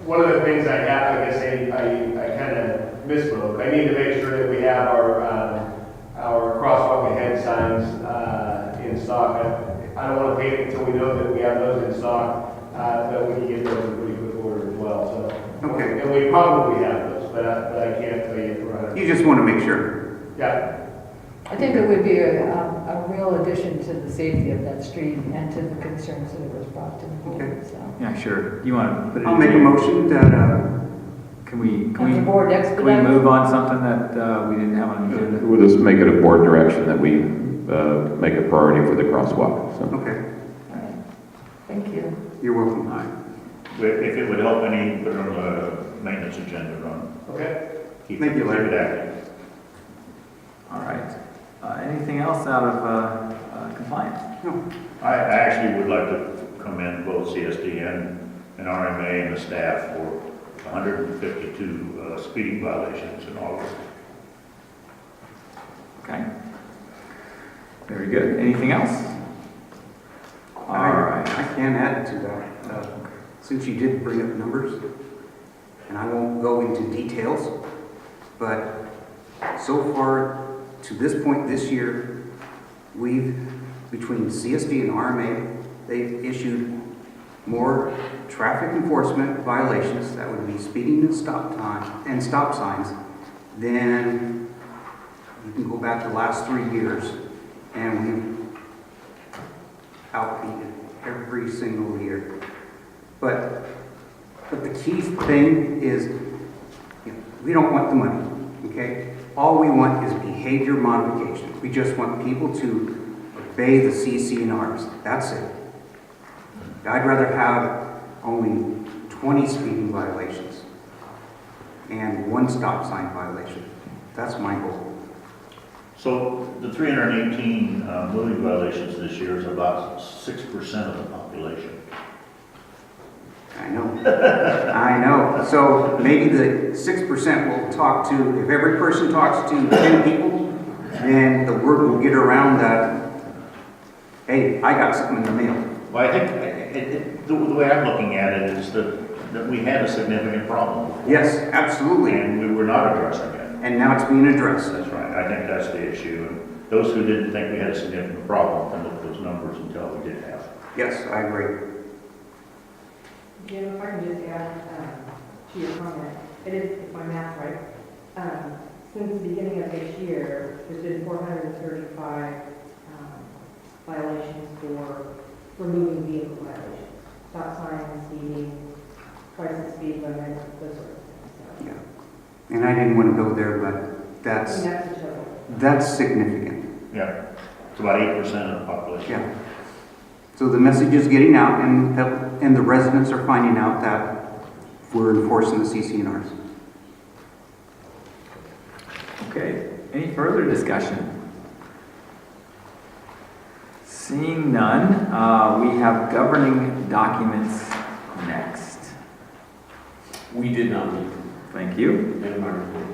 one of the things I kind of misspoke. I need to make sure that we have our crosswalk ahead signs in stock. I don't want to paint it until we know that we have those in stock, that we can get those in pretty quick order as well. So, Okay. And we probably have those, but I can't tell you for 100%. You just want to make sure. Yeah. I think it would be a real addition to the safety of that street and to the concerns that it was brought to the board, so. Yeah, sure. You want to put it? I'll in make a here? motion that, Can we Can the board can we expedite? move on something that we didn't have on the agenda? We'll just make it a board direction that we make a priority for the crosswalk, so. okay, All right. Thank you. you're welcome. If it would help, I need to put it on the maintenance agenda, Ron. Okay. Thank you, Larry. Keep it active. All right. Anything else out of compliance? I actually would like to commend both CSD and RMA and the staff for 152 speeding violations in August. Okay. Very good. Anything else? All right. I can add to that, since you did bring up numbers, and I won't go into details, but so far to this point this year, between CSD and RMA, they've issued more traffic enforcement violations, that would be speeding and stop signs, than you can go back the last 3 years, and we've outbeaten every single year. But the key thing is, we don't want the money, okay? All we want is behavior modification. We just want people to obey the CC&Rs. That's it. I'd rather have only 20 speeding violations and 1 stop sign violation. That's my goal. So the 318 moving violations this year is about 6% of the population. I know. I know. So maybe the 6% will talk to, if every person talks to 10 people, then the word will get around that, hey, I got something in the mail. Well, I think the way I'm looking at it is that we had a significant problem. Yes, absolutely. And we were not addressing it. And now it's being addressed. That's right. I think that's the issue. And those who didn't think we had a significant problem can look at those numbers and tell we did have. Yes, I agree. Jim, if I can just add to your comment, it is, if my math's right, since the beginning of this year, there's been 435 violations for removing vehicle violations, stop signs, speeding, twice the speed limit, those sort of things. So, Yeah. And I didn't want to go there, but I mean, that's that's the total. significant. Yeah. It's about 8% of the population. Yeah. So the message is getting out, and the residents are finding out that we're enforcing the CC&Rs. Okay. Any further discussion? Seeing none, we have governing documents next. We did not meet. Thank you. In my report.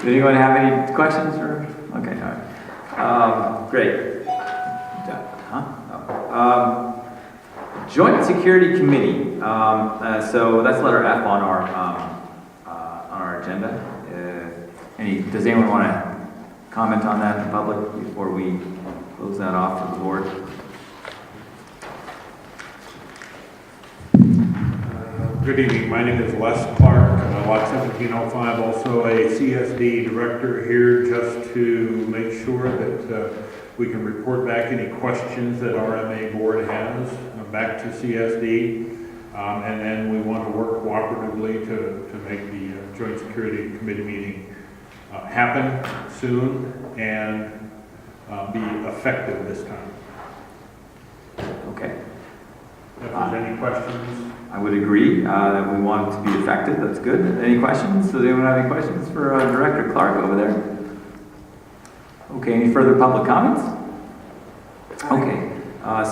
Does anyone have any questions or? Okay, all right. Great. Joint Security Committee. So that's letter F on our agenda. Does anyone want to comment on that in public before we close that off to the board? Good evening. My name is Les Clark, Lot 1705, also a CSD director here just to make sure that we can report back any questions that RMA board has back to CSD. And then we want to work cooperatively to make the Joint Security Committee meeting happen soon and be effective this time. Okay. If there's any questions. I would agree that we want it to be effective. That's good. Any questions? Does anyone have any questions for Director Clark over there? Okay, any further public comments? Okay,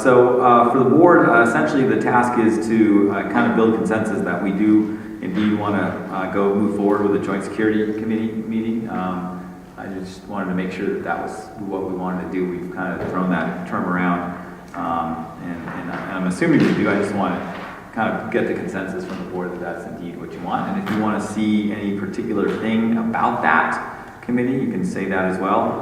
so for the board, essentially the task is to kind of build consensus that we do indeed want to move forward with a Joint Security Committee meeting. I just wanted to make sure that that was what we wanted to do. We've kind of thrown that term around, and I'm assuming we do. I just want to kind of get the consensus from the board that that's indeed what you want. And if you want to see any particular thing about that committee, you can say that as well.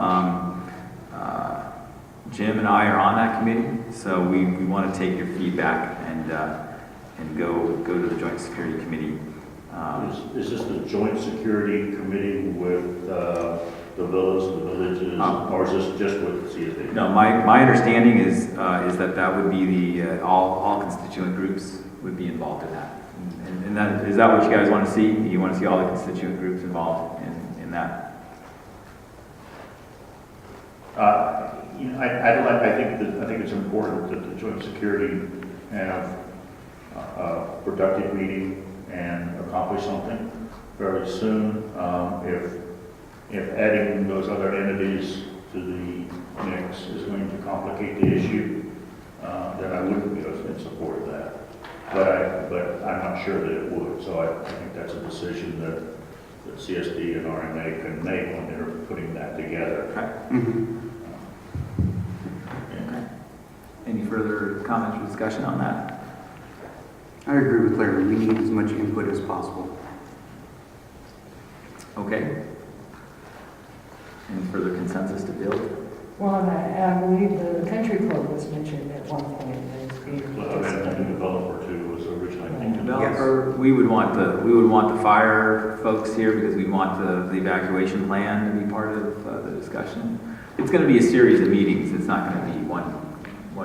Jim and I are on that committee, so we want to take your feedback and go to the Joint Security Committee. Is this the Joint Security Committee with the villas, the villages, or is this just with CSD? No, my understanding is that would be the, all constituent groups would be involved in that. And that, is that what you guys want to see? You want to see all the constituent groups involved in that? You know, I think it's important that the joint security have a productive meeting and accomplish something very soon. If adding those other entities to the mix is going to complicate the issue, then I wouldn't be in support of that. But I'm not sure that it would. So I think that's a decision that CSD and RMA can make when they're putting that together. Okay. Any further comments or discussion on that? I agree with Larry. We need as much input as possible. Okay. Any further consensus to build? Well, and I believe the country club was mentioned at one point as being. And the developer too was originally thinking. Developer, we would want the fire folks here because we want the evacuation plan to be part of the discussion. It's going to be a series of meetings. It's not going to be one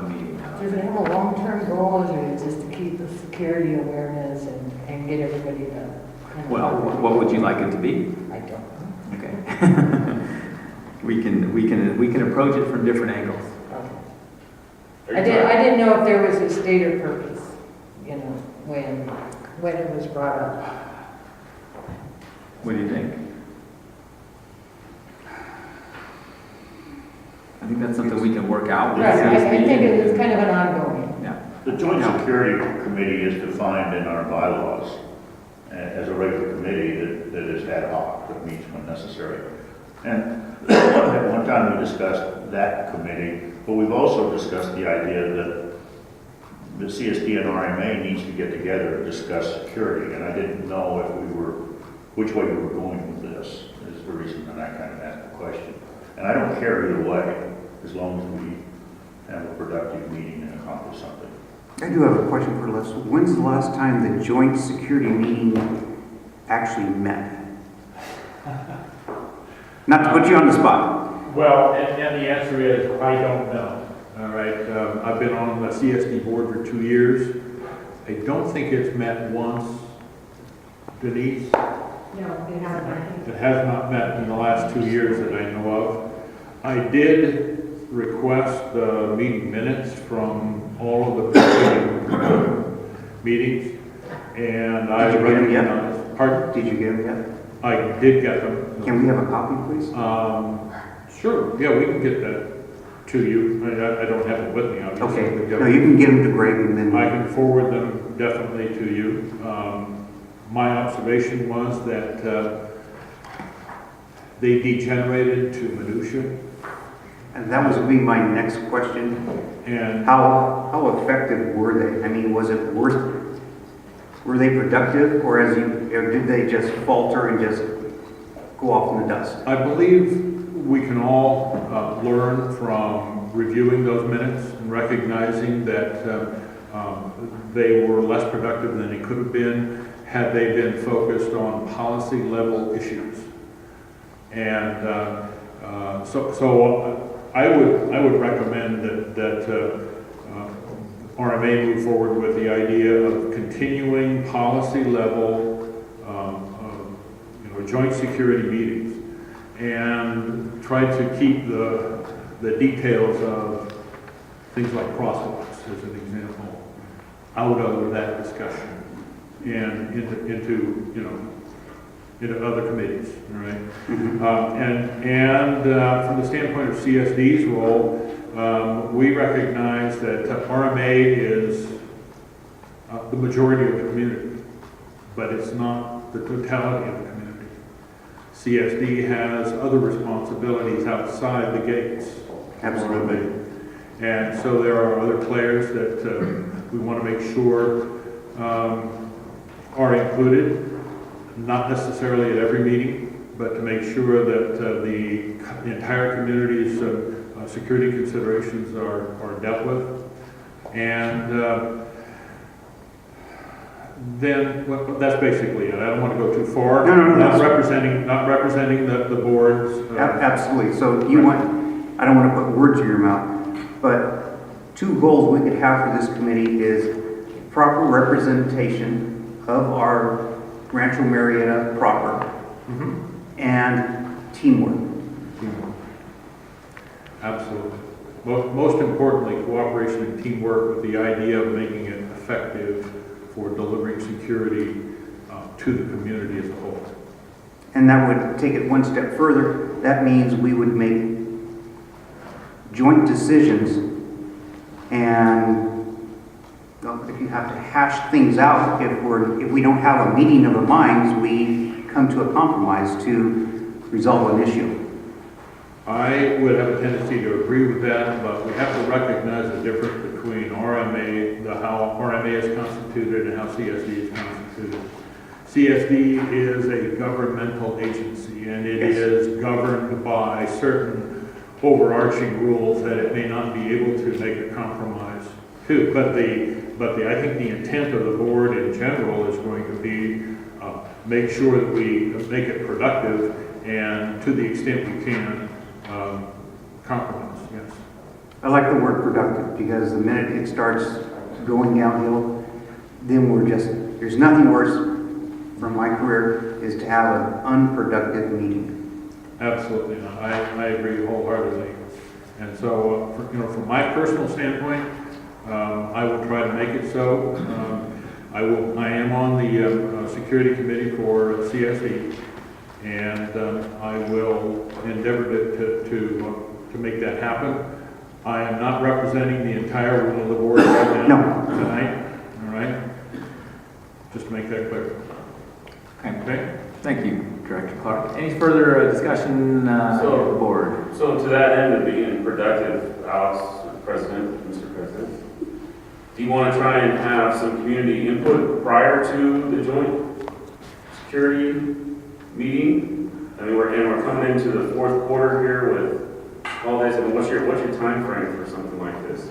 meeting. Does it have a long-term goal, or is it just to keep the security awareness and get everybody to? Well, what would you like it to be? I don't know. Okay. we can approach it from different angles. I didn't know if there was a stated purpose, you know, when it was brought up. What do you think? I think that's something we can work out. Right, I think it was kind of an ongoing. Yeah. The Joint Security Committee is defined in our bylaws as a regular committee that is ad hoc, that meets when necessary. And at one time we discussed that committee, but we've also discussed the idea that the CSD and RMA needs to get together and discuss security. And I didn't know which way we were going with this, is the reason that I kind of asked the question. And I don't care either way, as long as we have a productive meeting and accomplish something. I do have a question for Les. When's the last time the joint security meeting actually met? Not to put you on the spot. Well, and the answer is, I don't know. All right, I've been on the CSD board for 2 years. I don't think it's met once. Denise? No, they haven't. It has not met in the last 2 years that I know of. I did request the meeting minutes from all of the preceding meetings, and I Did you get them yet? recognized. Pardon? Did you get them yet? I did get them. Can we have a copy, please? Sure, yeah, we can get that to you. I don't have it with me, obviously. Okay. No, you can get them to Greg and then. I can forward them definitely to you. My observation was that they degenerated to minutia. And that was going to be my next question. And How effective were they? I mean, was it worth? Were they productive, or did they just falter and just go off in the dust? I believe we can all learn from reviewing those minutes and recognizing that they were less productive than they could have been had they been focused on policy level issues. And so I would recommend that RMA move forward with the idea of continuing policy level joint security meetings and try to keep the details of things like crosswalks, as an example, out of that discussion and into other committees, all right? And from the standpoint of CSD's role, we recognize that RMA is the majority of the community, but it's not the totality of the community. CSD has other responsibilities outside the gates. Absolutely. And so there are other players that we want to make sure are included, not necessarily at every meeting, but to make sure that the entire community's security considerations are dealt with. And then, well, that's basically it. I don't want to go too far. No, Not that's- representing the boards. Absolutely. So you want, I don't want to put words in your mouth, but two goals we could have for this committee is proper representation of our Rancho Murieta proper Mhm. and teamwork. Absolutely. Most importantly, cooperation and teamwork with the idea of making it effective for delivering security to the community as a whole. And that would take it one step further. That means we would make joint decisions, and well, if you have to hash things out, if we don't have a meeting of the minds, we come to a compromise to resolve an issue. I would have a tendency to agree with that, but we have to recognize the difference between RMA, how RMA is constituted and how CSD is constituted. CSD is a governmental agency, and it is governed by certain overarching rules that it may not be able to make a compromise to. But I think the intent of the board in general is going to be make sure that we make it productive, and to the extent we can, compromise, yes. I like the word productive, because the minute it starts going downhill, then there's nothing worse from my career is to have an unproductive meeting. Absolutely not. I agree wholeheartedly. And so, from my personal standpoint, I will try to make it so. I am on the security committee for CSE, and I will endeavor to make that happen. I am not representing the entire will of the board right now tonight. All right, just to make that clear. Okay. Thank you, Director Clark. Any further discussion of the board? So to that end of being productive, Alex, Mr. President, do you want to try and have some community input prior to the joint security meeting? I mean, we're coming into the fourth quarter here with holidays. I mean, what's your time frame for something like this?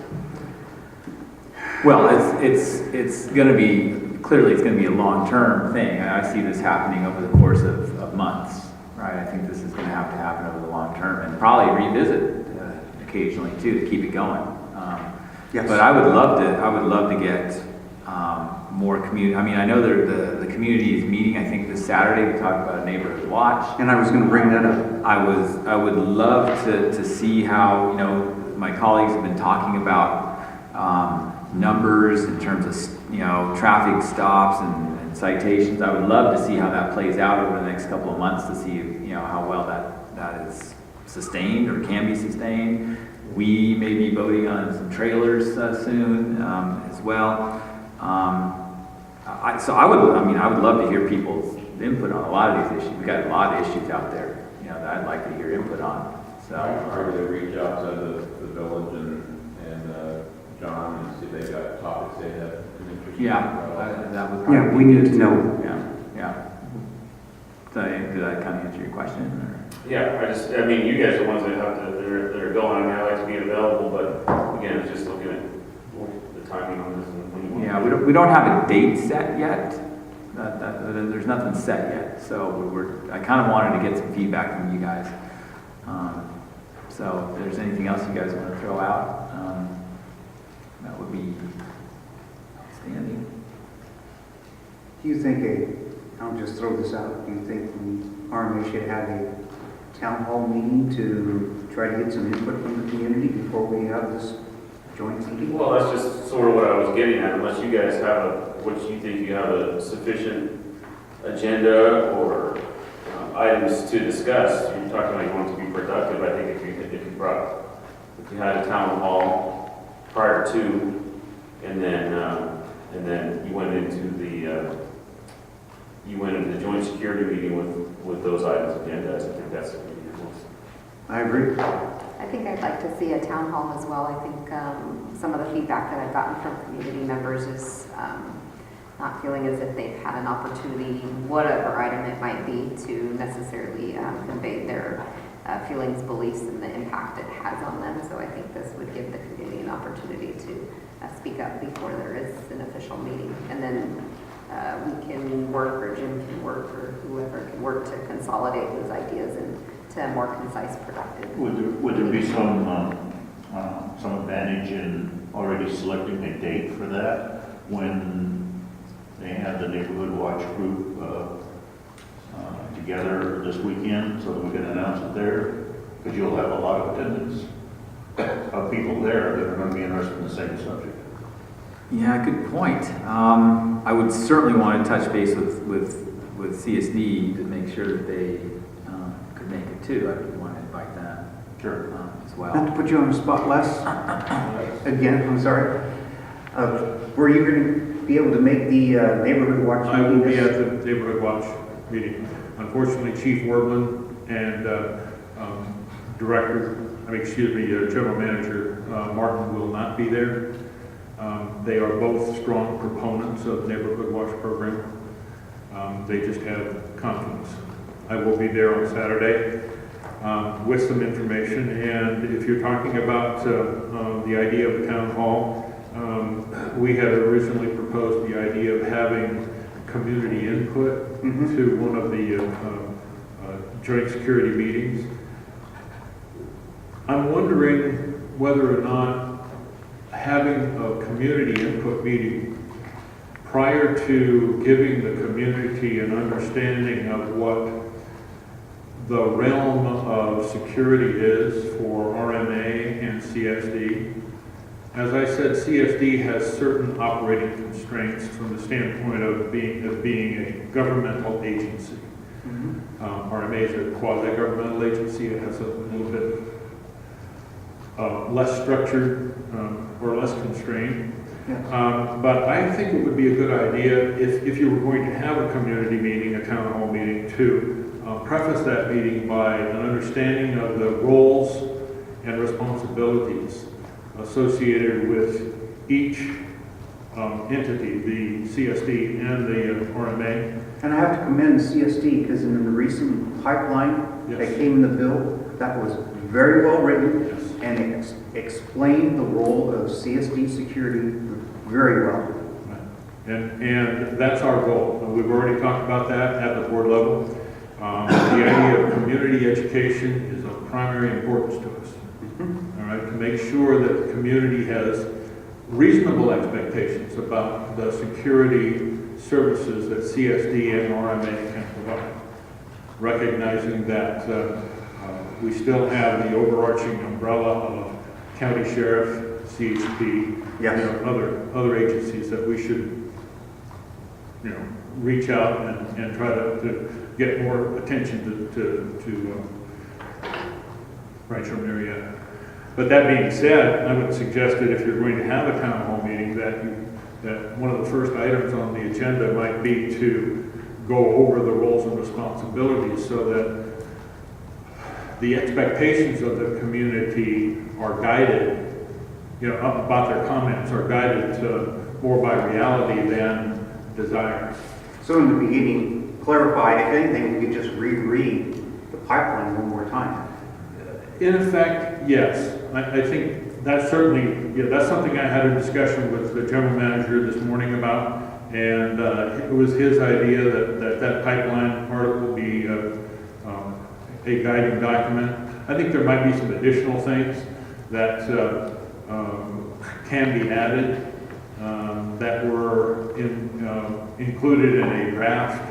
Well, it's going to be, clearly it's going to be a long-term thing. And I see this happening over the course of months, right? I think this is going to happen over the long term, and probably revisit occasionally too, to keep it going. Yes. But I would love to get more community. I mean, I know the community is meeting, I think, this Saturday. We talked about a neighborhood watch. And I was going to bring that up. I would love to see how, my colleagues have been talking about numbers in terms of, traffic stops and citations. I would love to see how that plays out over the next couple of months, to see, how well that is sustained or can be sustained. We may be voting on some trailers soon as well. I would love to hear people's input on a lot of these issues. We've got a lot of issues out there, that I'd like to hear input on. So I regularly reach out to the village and John and see if they've got topics they have an interest in. that would probably We be need good to know. Yeah. So did I kind of answer your question? Or? Yeah, I mean, you guys are the ones that that are going. I mean, I like to be available, but again, it's just looking at the timing on this and when you want. Yeah, we don't have a date set yet. There's nothing set yet. So I kind of wanted to get some feedback from you guys. So if there's anything else you guys want to throw out, that would be outstanding. Do you think I'll just throw this out, do you think the RMA should have a town hall meeting to try to get some input from the community before we have this joint meeting? Well, that's just sort of what I was getting at. Unless you guys have what you think you have a sufficient agenda or items to discuss. You're talking about you want it to be productive. I think if you had a town hall prior to, and then you went into the joint security meeting with those items agendas. I think that's what you want. I agree. I think I'd like to see a town hall as well. I think some of the feedback that I've gotten from community members is not feeling as if they've had an opportunity, whatever item it might be, to necessarily convey their feelings, beliefs, and the impact it has on them. So I think this would give the community an opportunity to speak up before there is an official meeting. And then we can work, or Jim can work, or whoever can work to consolidate those ideas into a more concise, productive. Would there be some advantage in already selecting a date for that when they have the neighborhood watch group together this weekend, so that we can announce it there? Because you'll have a lot of attendance of people there that are going to be interested in the same subject. Yeah, good point. I would certainly want to touch base with CSD to make sure that they could make it too. I would want to invite them Sure. as well. Not to put you on the spot, Les. Again, I'm sorry. Were you going to be able to make the neighborhood watch I will meeting? be at the neighborhood watch meeting. Unfortunately, Chief Warbland and General Manager Martin will not be there. They are both strong proponents of neighborhood watch program. They just have conflicts. I will be there on Saturday with some information, and if you're talking about the idea of a town hall, we had originally proposed the idea of having community input to one of the joint security meetings. I'm wondering whether or not having a community input meeting prior to giving the community an understanding of what the realm of security is for RMA and CSD. As I said, CSD has certain operating constraints from the standpoint of being a governmental agency. RMA is a quasi-governmental agency. It has a little bit less structured or less constrained. Yes. But I think it would be a good idea if you were going to have a community meeting, a town hall meeting, to preface that meeting by an understanding of the roles and responsibilities associated with each entity, the CSD and the RMA. And I have to commend CSD because in the recent pipeline Yes. that came in the bill, that was very well written, Yes. and it explained the role of CSD security very well. And that's our goal. We've already talked about that at the board level. The idea of community education is of primary importance to us. All right, to make sure that the community has reasonable expectations about the security services that CSD and RMA can provide, recognizing that we still have the overarching umbrella of county sheriff, CHP, Yes. other agencies that we should, reach out and try to get more attention to Rancho Murieta. But that being said, I would suggest that if you're going to have a town hall meeting, that one of the first items on the agenda might be to go over the roles and responsibilities so that the expectations of the community are guided, about their comments are guided to more by reality than desires. So in the beginning, clarify, if anything, we could just reread the pipeline one more time. In effect, yes. I think that's certainly, that's something I had a discussion with the general manager this morning about, and it was his idea that pipeline article be a guiding document. I think there might be some additional things that can be added that were included in a draft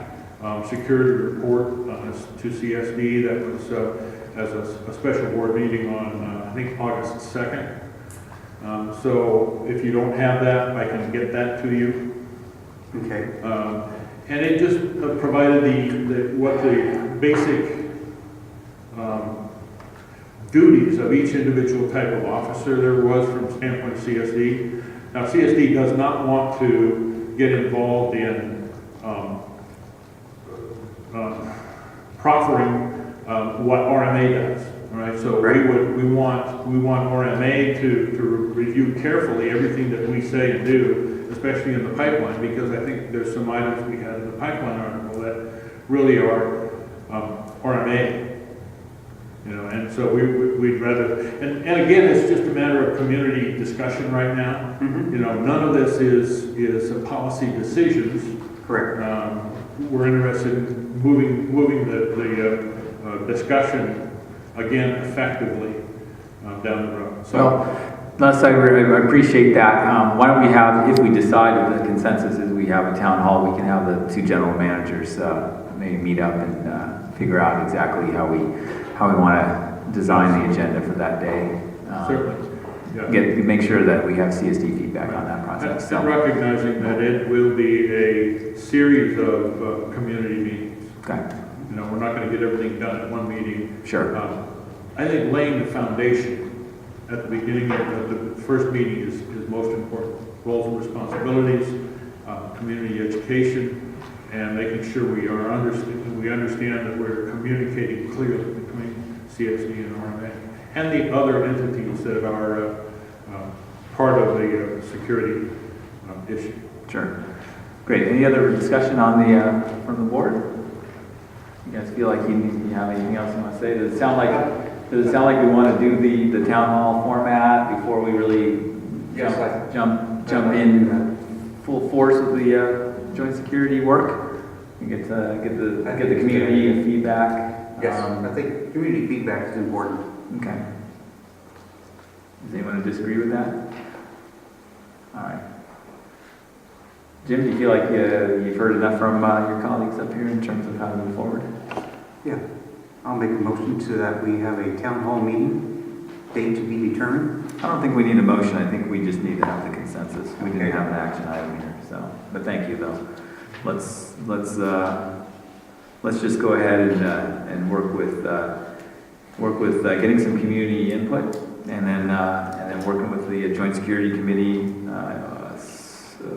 security report to CSD that was as a special board meeting on, I think, August 2nd. So if you don't have that, I can get that to you. Okay. And it just provided what the basic duties of each individual type of officer there was from the standpoint of CSD. Now, CSD does not want to get involved in proffering what RMA does. All right, so we want RMA to review carefully everything that we say and do, especially in the pipeline, because I think there's some items we had in the pipeline article that really are RMA. And so we'd rather, and again, it's just a matter of community discussion right now. None of this is policy decisions. Correct. We're interested in moving the discussion again effectively down the road. So, Well, Les, I appreciate that. Why don't we have, if we decide the consensus is we have a town hall, we can have the two general managers maybe meet up and figure out exactly how we want to design the agenda for that day. certainly. Yeah. Make sure that we have CSD feedback on that process. And recognizing that it will be a series of community meetings. Okay, You know, we're not going to get everything done at one meeting. sure. I think laying the foundation at the beginning of the first meeting is most important. Roles and responsibilities, community education, and making sure we understand that we're communicating clearly between CSD and RMA and the other entities that are part of the security issue. Sure. Great. Any other discussion on from the board? You guys feel like you have anything else you want to say? Does it sound like we want to do the town hall format before we really jump in full force with the joint security work? And get the community feedback. Yes, I think community feedback is important. Okay. Does anyone disagree with that? All right. Jim, do you feel like you've heard enough from your colleagues up here in terms of how to move forward? Yeah, I'll make a motion so that we have a town hall meeting, date to be determined. I don't think we need a motion. I think we just need to have the consensus. We didn't have an action item here, so. But thank you, though. Let's just go ahead and work with getting some community input, and then working with the Joint Security Committee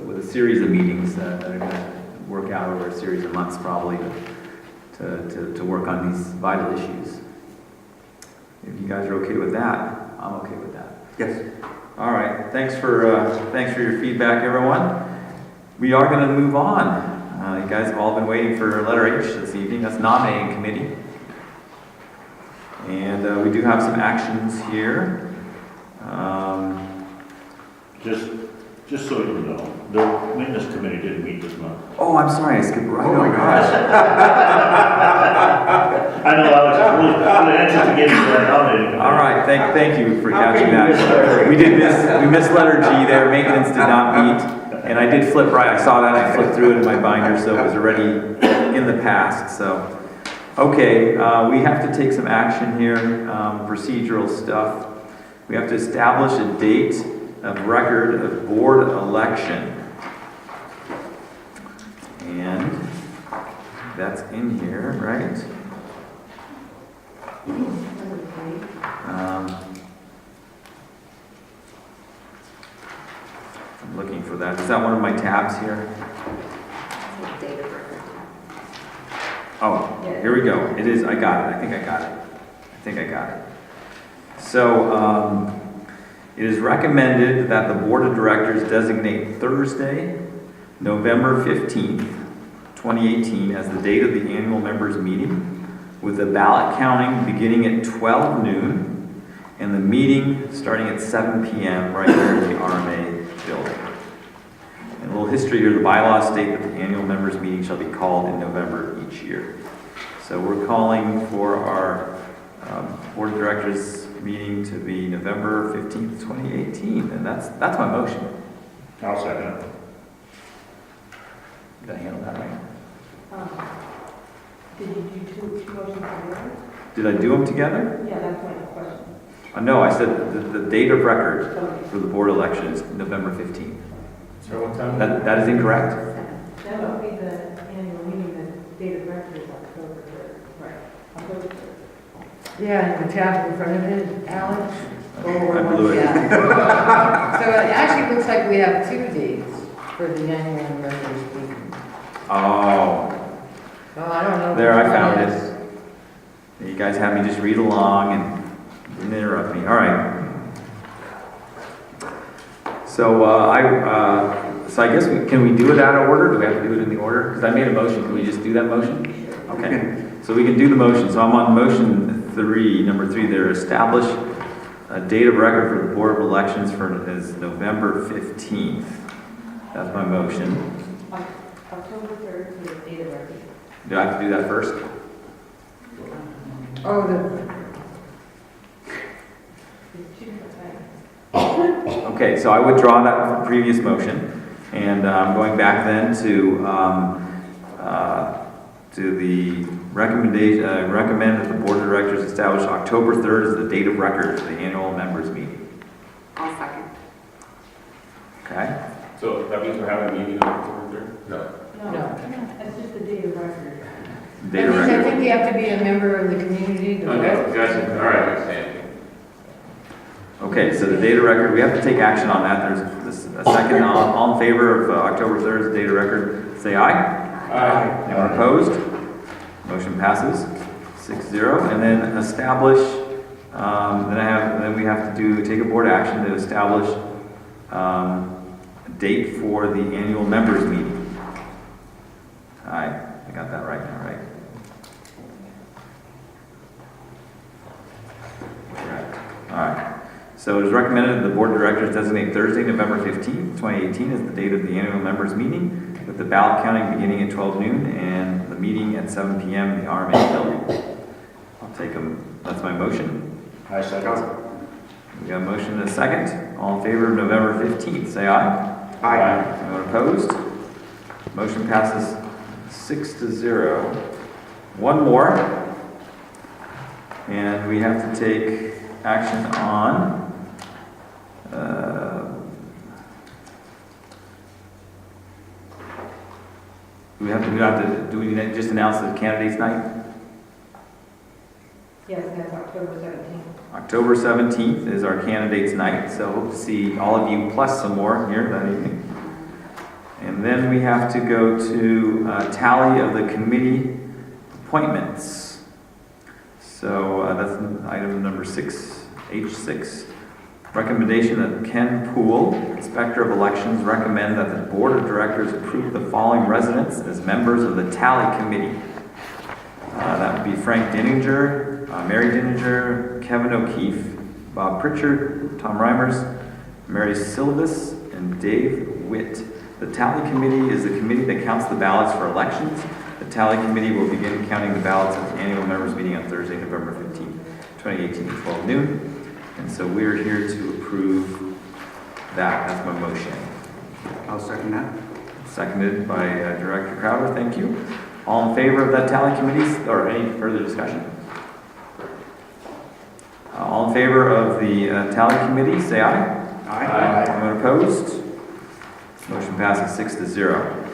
with a series of meetings that are going to work out over a series of months, probably, to work on these vital issues. If you guys are okay with that, I'm okay with that. Yes. All right. Thanks for your feedback, everyone. We are going to move on. You guys have all been waiting for letter H this evening. That's nominating committee. And we do have some actions here. Just so you know, the maintenance committee didn't meet this month. Oh, I'm sorry, I skipped right over. Oh my gosh. I know, I was really anxious to get into that nominating. All right, thank you for catching that. We missed letter G there. Maintenance did not meet, and I did flip right. I saw that. I flipped through it in my binder, so it was already in the past. So, okay, we have to take some action here. Procedural stuff. We have to establish a date of record of board election. And that's in here, right? I'm looking for that. Is that one of my tabs here? Date of record. Oh, here we go. It is, I got it. I think I got it. So, it is recommended that the Board of Directors designate Thursday, November 15th, 2018 as the date of the annual members meeting, with the ballot counting beginning at 12 noon and the meeting starting at 7 p.m. right here in the RMA building. And a little history here, the bylaws state that the annual members meeting shall be called in November each year. So we're calling for our Board of Directors meeting to be November 15th, 2018, and that's my motion. I'll second it. Did I handle that right? Did you do two motions together? Did I do them together? Yeah, that's my question. No, I said the date of record for the board election is November 15th. So what time? That is incorrect? That would be the annual meeting, the date of record is October 3rd. Right, October 3rd. Yeah, and the tab in front of it, Alex. I blew it. Yeah. So it actually looks like we have 2 dates for the annual members meeting. Oh, So I don't know. there, I which found one is. it. You guys have me just read along and didn't interrupt me. All right. So so I guess can we do it out of order? Do we have to do it in the order? Because I made a motion. Can we just do that motion? Okay. So we can do the motion. So I'm on motion 3, number 3 there. Establish a date of record for the Board of Elections is November 15th. That's my motion. October 3rd to the date of record. Do I have to do that first? Oh, It's two different things. Okay, so I withdraw that previous motion, and I'm going back then to the recommendation, recommend that the board of directors establish October 3rd as the date of record for the annual members meeting. I'll second. Okay? So that means we're having a meeting on October 3rd? No, that's just the date of record. Date that of means I record. think you have to be a member of the community to vote. Okay, gotcha, all right. Okay, so the date of record, we have to take action on that. There's a second. All in favor of October 3rd as the date of record, say aye. Aye. Anyone opposed? Motion passes 6-0. And then establish, then we have to take a board action to establish a date for the annual members meeting. I got that right now, right? Correct. All right. So it is recommended that the board of directors designate Thursday, November 15th, 2018 as the date of the annual members meeting, with the ballot counting beginning at 12 noon and the meeting at 7 p.m. in the RMA building. I'll take them. That's my motion. I second. We got a motion and a second. All in favor of November 15th, say aye. Aye. Anyone opposed? Motion passes 6-0. One more. And we have to take action on do we just announce the candidates night? Yes, and that's October 17th. October 17th is our candidates night, so hope to see all of you plus some more here that evening. And then we have to go to tally of the committee appointments. So that's item number 6, H6. Recommendation that Ken Poole, Inspector of Elections, recommend that the Board of Directors approve the following residents as members of the Tally Committee. That would be Frank Dinninger, Mary Dinninger, Kevin O'Keefe, Bob Pritchard, Tom Reimers, Mary Silvis, and Dave Witt. The Tally Committee is the committee that counts the ballots for elections. The Tally Committee will begin counting the ballots at the annual members meeting on Thursday, November 15th, 2018 at 12 noon. And so we're here to approve that. That's my motion. I'll second that. Seconded by Director Crowder. Thank you. All in favor of that Tally Committee, or any further discussion? All in favor of the Tally Committee, say aye. Aye. Anyone opposed? Motion passes 6-0.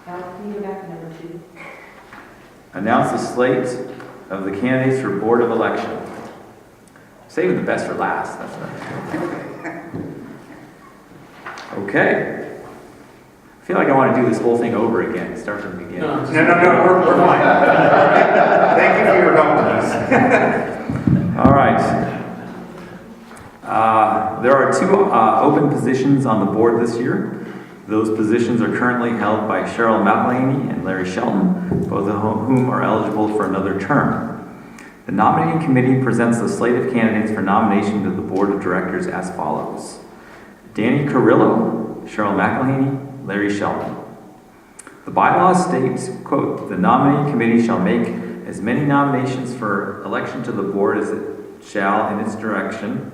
Now, can you go back to number 2? Announce the slate of the candidates for Board of Election. Saving the best for last. That's what Okay. I feel like I want to do this whole thing over again. Start from the beginning. No, we're fine. Thank you for your indulgence. All right. There are 2 open positions on the board this year. Those positions are currently held by Cheryl McElhaney and Larry Shelton, both of whom are eligible for another term. The nominating committee presents the slate of candidates for nomination to the board of directors as follows: Danny Carrillo, Cheryl McElhaney, Larry Shelton. The bylaws states, quote, "The nominating committee shall make as many nominations for election to the board as it shall in its discretion,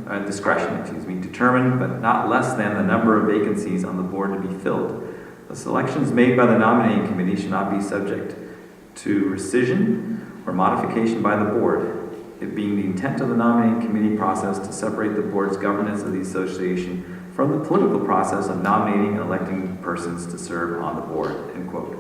determine but not less than the number of vacancies on the board to be filled. The selections made by the nominating committee shall not be subject to rescission or modification by the board, it being the intent of the nominating committee process to separate the board's governance of the association from the political process of nominating and electing persons to serve on the board," end quote.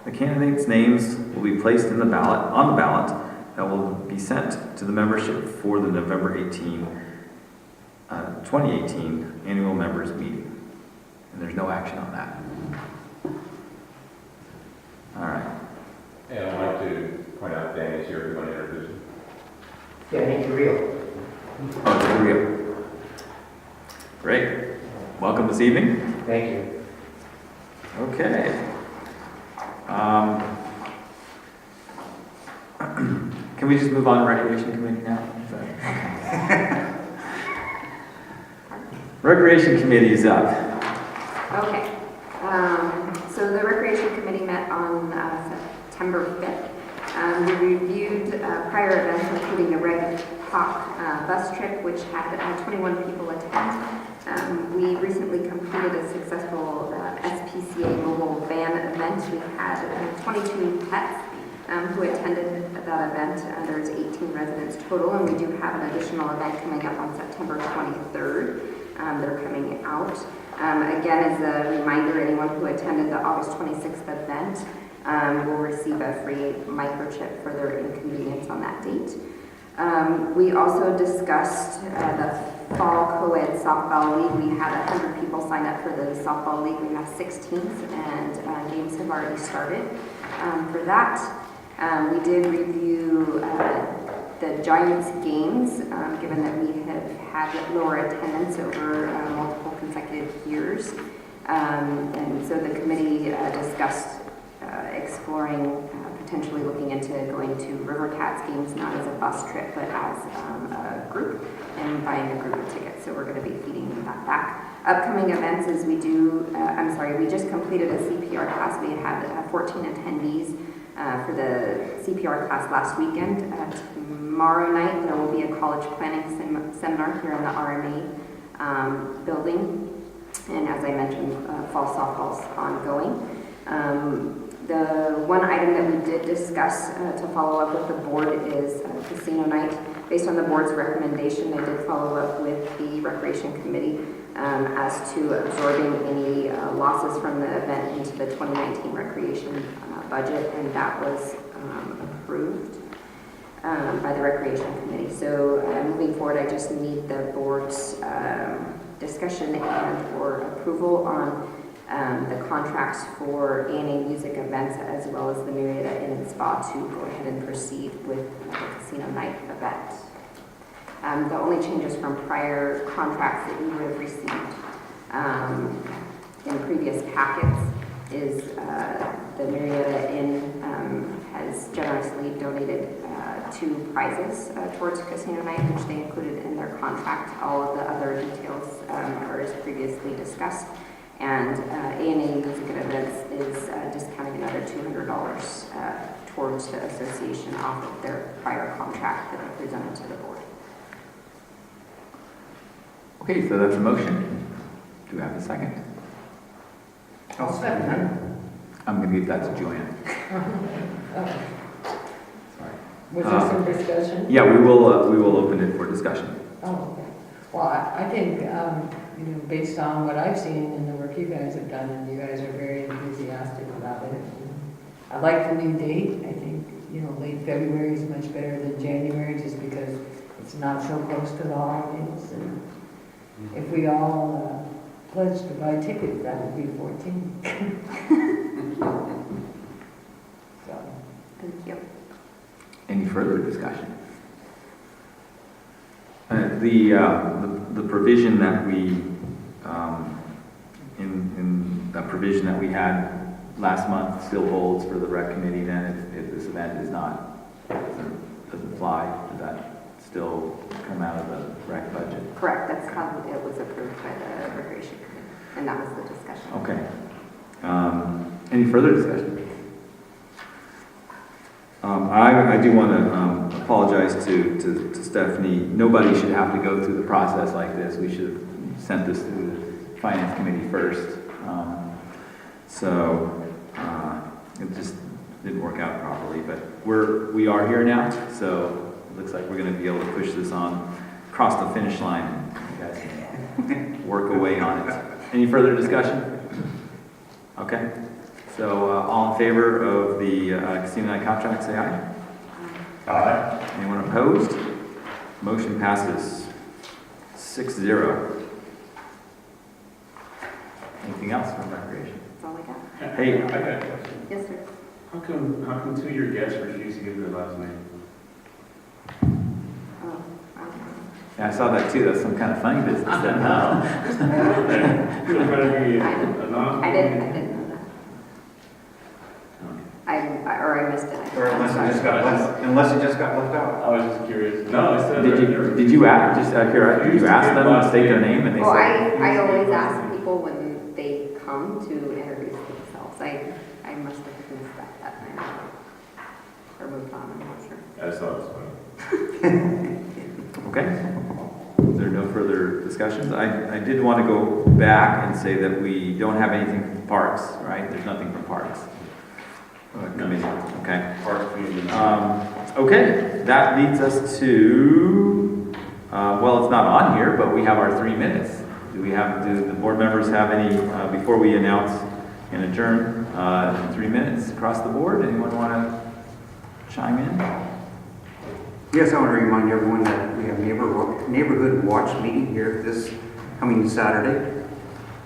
The candidates' names will be placed on the ballot that will be sent to the membership for the November 2018 annual members meeting. And there's no action on that. All right. And I'd like to point out Danny's here, if you want to introduce him. Danny Carrillo. Oh, it's real. Great. Welcome this evening. Thank you. Okay. Can we just move on to Recreation Committee now? Recreation Committee is up. Okay. So the Recreation Committee met on September 5th. We reviewed prior events, including the Red Hawk bus trip, which had 21 people attend. We recently completed a successful SPCA mobile van event. We had 22 pets who attended that event. There's 18 residents total, and we do have an additional event coming up on September 23rd. They're coming out. Again, as a reminder, anyone who attended the August 26th event will receive a free microchip for their inconvenience on that date. We also discussed the fall co-ed softball league. We had 100 people sign up for the softball league. We have 16th, and games have already started for that. We did review the Giants games, given that we have had lower attendance over multiple consecutive years. And so the committee discussed exploring potentially looking into going to River Cats games, not as a bus trip, but as a group, and buying a group of tickets. So we're going to be feeding that back. Upcoming events is we just completed a CPR class. We had 14 attendees for the CPR class last weekend. Tomorrow night there will be a college planning seminar here in the RMA building. And as I mentioned, fall softball's ongoing. The one item that we did discuss to follow up with the board is casino night. Based on the board's recommendation, I did follow up with the Recreation Committee as to absorbing any losses from the event into the 2019 recreation budget, and that was approved by the Recreation Committee. So moving forward, I just need the board's discussion and or approval on the contracts for A&A music events as well as the Murieta Inn and Spa to go ahead and proceed with the casino night event. The only changes from prior contracts that you would have received in previous packets is the Murieta Inn has generously donated 2 prizes towards casino night, which they included in their contract. All of the other details are as previously discussed. And A&A Music and Events is discounting another $200 towards the association off of their prior contract that they presented to the board. Okay, so that's a motion. Do we have a second? I'll second that. I'm going to give that to Joanne. Sorry. Was there some discussion? Yeah, we will open it for discussion. Oh, okay. Well, I think, based on what I've seen and the work you guys have done, and you guys are very enthusiastic about it. I like the new date. I think, late February is much better than January just because it's not so close to the holidays. And if we all pledge to buy tickets, that would be 14. So. Thank you. Any further discussion? The provision that we in the provision that we had last month still holds for the rec committee. Then, if this event is not doesn't fly, does that still come out of the rec budget? Correct. That's how it was approved by the Recreation Committee, and that was the discussion. Okay. Any further discussion? I do want to apologize to Stephanie. Nobody should have to go through the process like this. We should have sent this to the Finance Committee first. It just didn't work out properly. But we are here now, so it looks like we're going to be able to push this on across the finish line. You guys can work away on it. Any further discussion? Okay. So all in favor of the casino night contract, say aye. Aye. Anyone opposed? Motion passes 6-0. Anything else from recreation? That's all I got. Hey. I got a question. Yes, sir. How come 2 of your guests refused to give their last name? Oh, Yeah, I saw that too. That's some kind of funny business. You're trying to be anonymous? I didn't know that. I missed it. Or unless it just got left out. I was just curious. No, it said. Did you ask, just out here, did you ask them to state their name and they Well, said? I always ask people when they come to introduce themselves. I must have missed that night. Or moved on, I'm not sure. I just thought it was funny. Okay. Is there no further discussions? I did want to go back and say that we don't have anything from Parks, right? There's nothing from Parks. Committee, okay. Park committee. Okay, that leads us to, well, it's not on here, but we have our 3 minutes. Do the board members have any, before we announce and adjourn, 3 minutes across the board? Anyone want to chime in? Yes, I want to remind everyone that we have neighborhood watch meeting here this coming Saturday.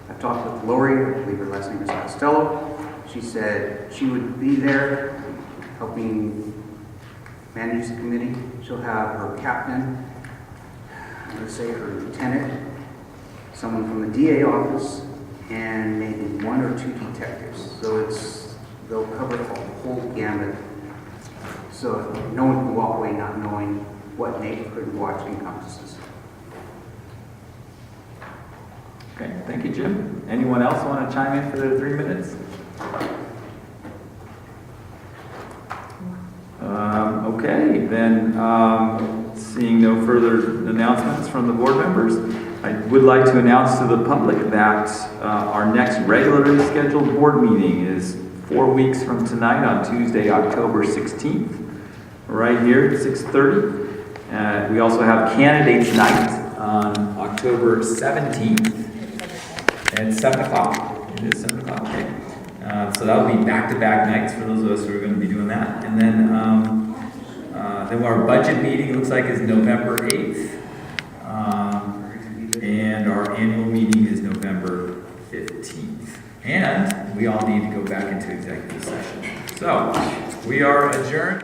I talked with Lori, I believe her last name is Costello. She said she would be there helping manage the committee. She'll have her captain, I'm let's say her lieutenant, someone from the DA office, and maybe 1 or 2 detectives. So they'll cover the whole gamut. So no one can walk away not knowing what neighborhood watch encompasses. Okay, thank you, Jim. Anyone else want to chime in for their 3 minutes? Okay, then seeing no further announcements from the board members, I would like to announce to the public that our next regularly scheduled board meeting is 4 weeks from tonight on Tuesday, October 16th, right here at 6:30. We also have candidates night on October 17th at 7 o'clock. It is 7 o'clock, okay. So that'll be back-to-back nights for those of us who are going to be doing that. And then our budget meeting looks like is November 8th. And our annual meeting is November 15th. And we all need to go back into executive session. So we are adjourned.